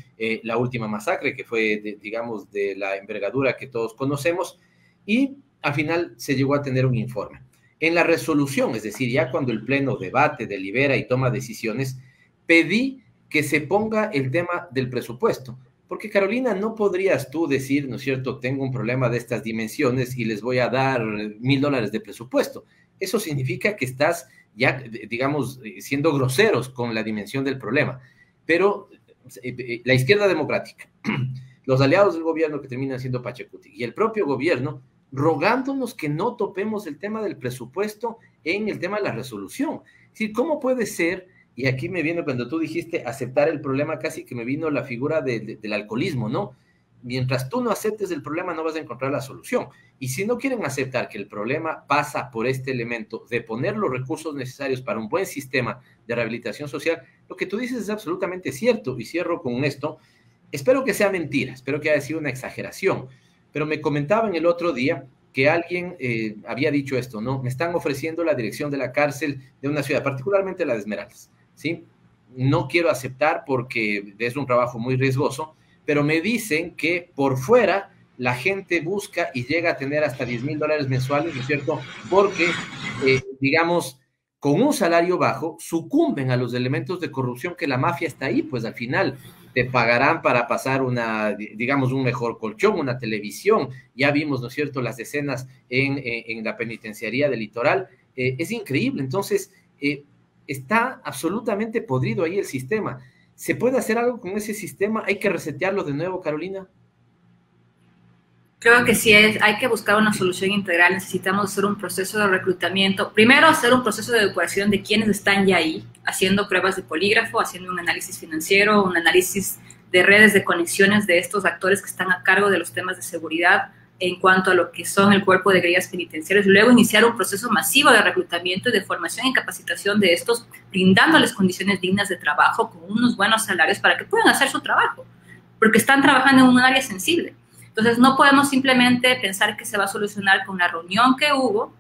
la última masacre, que fue, digamos, de la envergadura que todos conocemos, y al final se llegó a tener un informe. En la resolución, es decir, ya cuando el Pleno debate, delibera y toma decisiones, pedí que se ponga el tema del presupuesto, porque Carolina, no podrías tú decir, ¿no es cierto?, tengo un problema de estas dimensiones y les voy a dar $1,000 de presupuesto. Eso significa que estás ya, digamos, siendo groseros con la dimensión del problema. Pero la izquierda democrática, los aliados del gobierno que terminan siendo Pachacuti y el propio gobierno, rogándonos que no topemos el tema del presupuesto en el tema de la resolución. Es decir, ¿cómo puede ser? Y aquí me vino, cuando tú dijiste aceptar el problema, casi que me vino la figura del alcoholismo, ¿no? Mientras tú no aceptes el problema, no vas a encontrar la solución. Y si no quieren aceptar que el problema pasa por este elemento de poner los recursos necesarios para un buen sistema de rehabilitación social, lo que tú dices es absolutamente cierto. Y cierro con esto. Espero que sea mentira, espero que haya sido una exageración, pero me comentaban el otro día que alguien había dicho esto, ¿no? Me están ofreciendo la dirección de la cárcel de una ciudad, particularmente la de Esmeraldas, ¿sí? No quiero aceptar porque es un trabajo muy riesgoso, pero me dicen que por fuera la gente busca y llega a tener hasta $10,000 mensuales, ¿no es cierto? Porque, digamos, con un salario bajo, sucumben a los elementos de corrupción que la mafia está ahí, pues al final te pagarán para pasar digamos, un mejor colchón, una televisión. Ya vimos, ¿no es cierto?, las escenas en la penitenciaría del Litoral. Es increíble. Entonces, está absolutamente podrido ahí el sistema. ¿Se puede hacer algo con ese sistema? ¿Hay que resetearlo de nuevo, Carolina? Creo que sí, hay que buscar una solución integral. Necesitamos hacer un proceso de reclutamiento. Primero, hacer un proceso de depuración de quienes están ya ahí, haciendo pruebas de polígrafo, haciendo un análisis financiero, un análisis de redes de conexiones de estos actores que están a cargo de los temas de seguridad en cuanto a lo que son el cuerpo de guías penitenciarios. Luego, iniciar un proceso masivo de reclutamiento y de formación y capacitación de estos, brindándoles condiciones dignas de trabajo con unos buenos salarios para que puedan hacer su trabajo, porque están trabajando en un área sensible. Entonces, no podemos simplemente pensar que se va a solucionar con la reunión que hubo,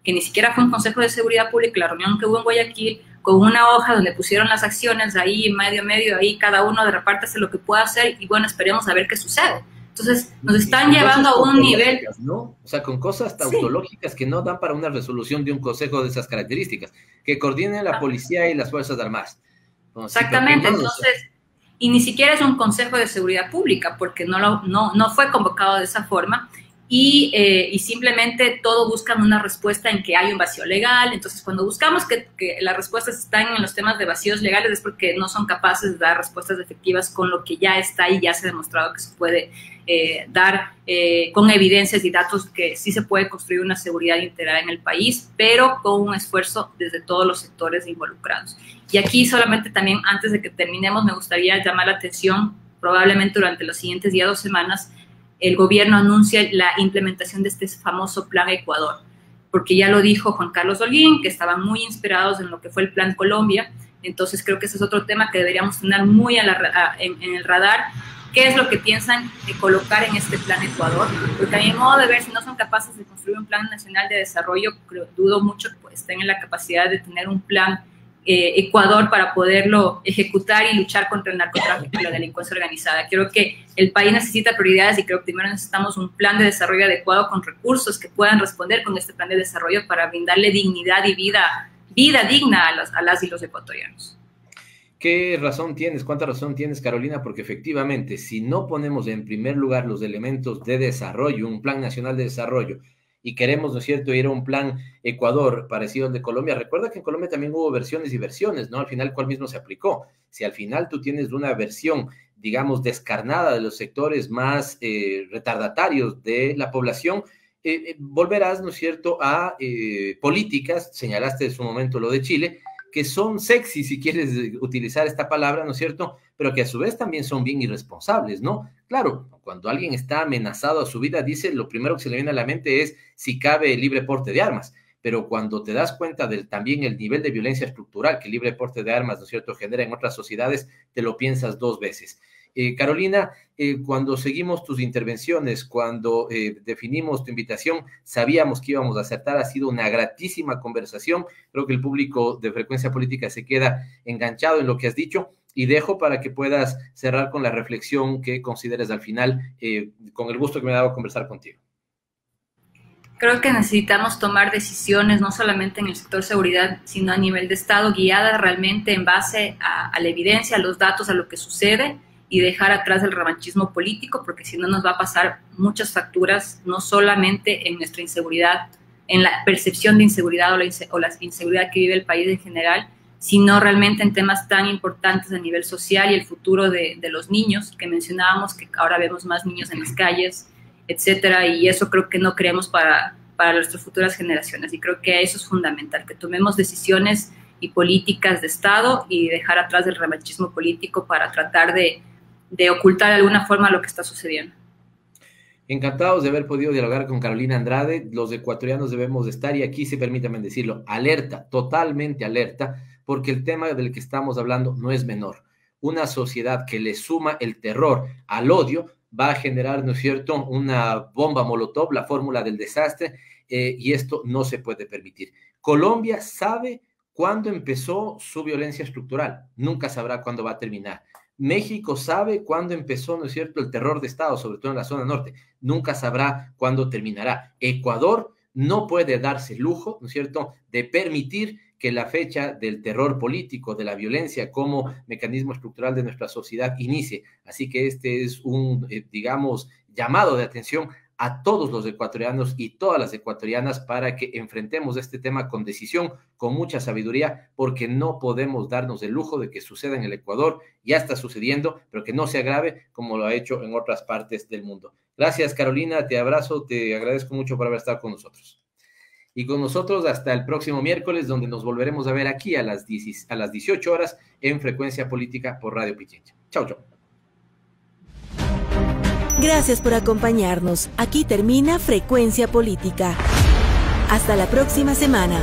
que ni siquiera fue un Consejo de Seguridad Pública, la reunión que hubo en Guayaquil, con una hoja donde pusieron las acciones ahí, medio, ahí cada uno repártase lo que pueda hacer y bueno, esperemos a ver qué sucede. Entonces, nos están llevando a un nivel, ¿no? O sea, con cosas tautológicas que no dan para una resolución de un consejo de esas características, que coordinen la policía y las Fuerzas Armadas. Exactamente, entonces, y ni siquiera es un Consejo de Seguridad Pública, porque no fue convocado de esa forma, y simplemente todo buscan una respuesta en que hay un vacío legal. Entonces, cuando buscamos que las respuestas están en los temas de vacíos legales, es porque no son capaces de dar respuestas efectivas con lo que ya está y ya se ha demostrado que se puede dar con evidencias y datos que sí se puede construir una seguridad integral en el país, pero con un esfuerzo desde todos los sectores involucrados. Y aquí solamente también, antes de que terminemos, me gustaría llamar la atención, probablemente durante los siguientes días, 2 semanas, el gobierno anuncia la implementación de este famoso Plan Ecuador, porque ya lo dijo Juan Carlos Holguín, que estaban muy inspirados en lo que fue el Plan Colombia. Entonces creo que ese es otro tema que deberíamos tener muy en el radar, qué es lo que piensan colocar en este plan Ecuador, porque a mi modo de ver, si no son capaces de construir un plan nacional de desarrollo, dudo mucho que estén en la capacidad de tener un plan Ecuador para poderlo ejecutar y luchar contra el narcotráfico y la delincuencia organizada. Creo que el país necesita prioridades y creo que primero necesitamos un plan de desarrollo adecuado con recursos que puedan responder con este plan de desarrollo para brindarle dignidad y vida digna a las y los ecuatorianos. ¿Qué razón tienes? ¿Cuánta razón tienes, Carolina? Porque efectivamente, si no ponemos en primer lugar los elementos de desarrollo, un plan nacional de desarrollo, y queremos, ¿no es cierto?, ir a un plan Ecuador parecido al de Colombia. Recuerda que en Colombia también hubo versiones y versiones, ¿no? Al final, ¿cuál mismo se aplicó? Si al final tú tienes una versión, digamos, descarnada de los sectores más retardatarios de la población, volverás, ¿no es cierto?, a políticas, señalaste en su momento lo de Chile, que son sexy, si quieres utilizar esta palabra, ¿no es cierto?, pero que a su vez también son bien irresponsables, ¿no? Claro, cuando alguien está amenazado a su vida, dice, lo primero que se le viene a la mente es si cabe el libre porte de armas, pero cuando te das cuenta del también el nivel de violencia estructural que el libre porte de armas, ¿no es cierto?, genera en otras sociedades, te lo piensas dos veces. Carolina, cuando seguimos tus intervenciones, cuando definimos tu invitación, sabíamos que íbamos a acertar, ha sido una gratísima conversación, creo que el público de Frecuencia Política se queda enganchado en lo que has dicho, y dejo para que puedas cerrar con la reflexión que consideres al final, con el gusto que me ha dado conversar contigo. Creo que necesitamos tomar decisiones no solamente en el sector seguridad, sino a nivel de Estado, guiadas realmente en base a la evidencia, a los datos, a lo que sucede, y dejar atrás el revanchismo político, porque si no nos va a pasar muchas facturas, no solamente en nuestra inseguridad, en la percepción de inseguridad o la inseguridad que vive el país en general, sino realmente en temas tan importantes a nivel social y el futuro de los niños, que mencionábamos, que ahora vemos más niños en las calles, etcétera, y eso creo que no creemos para nuestras futuras generaciones, y creo que eso es fundamental, que tomemos decisiones y políticas de Estado y dejar atrás el revanchismo político para tratar de ocultar de alguna forma lo que está sucediendo. Encantados de haber podido dialogar con Carolina Andrade. Los ecuatorianos debemos de estar, y aquí sí permítanme decirlo, alerta, totalmente alerta, porque el tema del que estamos hablando no es menor. Una sociedad que le suma el terror al odio va a generar, ¿no es cierto?, una bomba molotov, la fórmula del desastre, y esto no se puede permitir. Colombia sabe cuándo empezó su violencia estructural, nunca sabrá cuándo va a terminar. México sabe cuándo empezó, ¿no es cierto?, el terror de Estado, sobre todo en la zona norte, nunca sabrá cuándo terminará. Ecuador no puede darse el lujo, ¿no es cierto?, de permitir que la fecha del terror político, de la violencia como mecanismo estructural de nuestra sociedad inicie. Así que este es un, digamos, llamado de atención a todos los ecuatorianos y todas las ecuatorianas para que enfrentemos este tema con decisión, con mucha sabiduría, porque no podemos darnos el lujo de que suceda en el Ecuador. Ya está sucediendo, pero que no se agrave como lo ha hecho en otras partes del mundo. Gracias, Carolina, te abrazo, te agradezco mucho por haber estado con nosotros. Y con nosotros hasta el próximo miércoles, donde nos volveremos a ver aquí a las 18 horas en Frecuencia Política por Radio Pichincha. Chau, chau. Gracias por acompañarnos. Aquí termina Frecuencia Política. Hasta la próxima semana.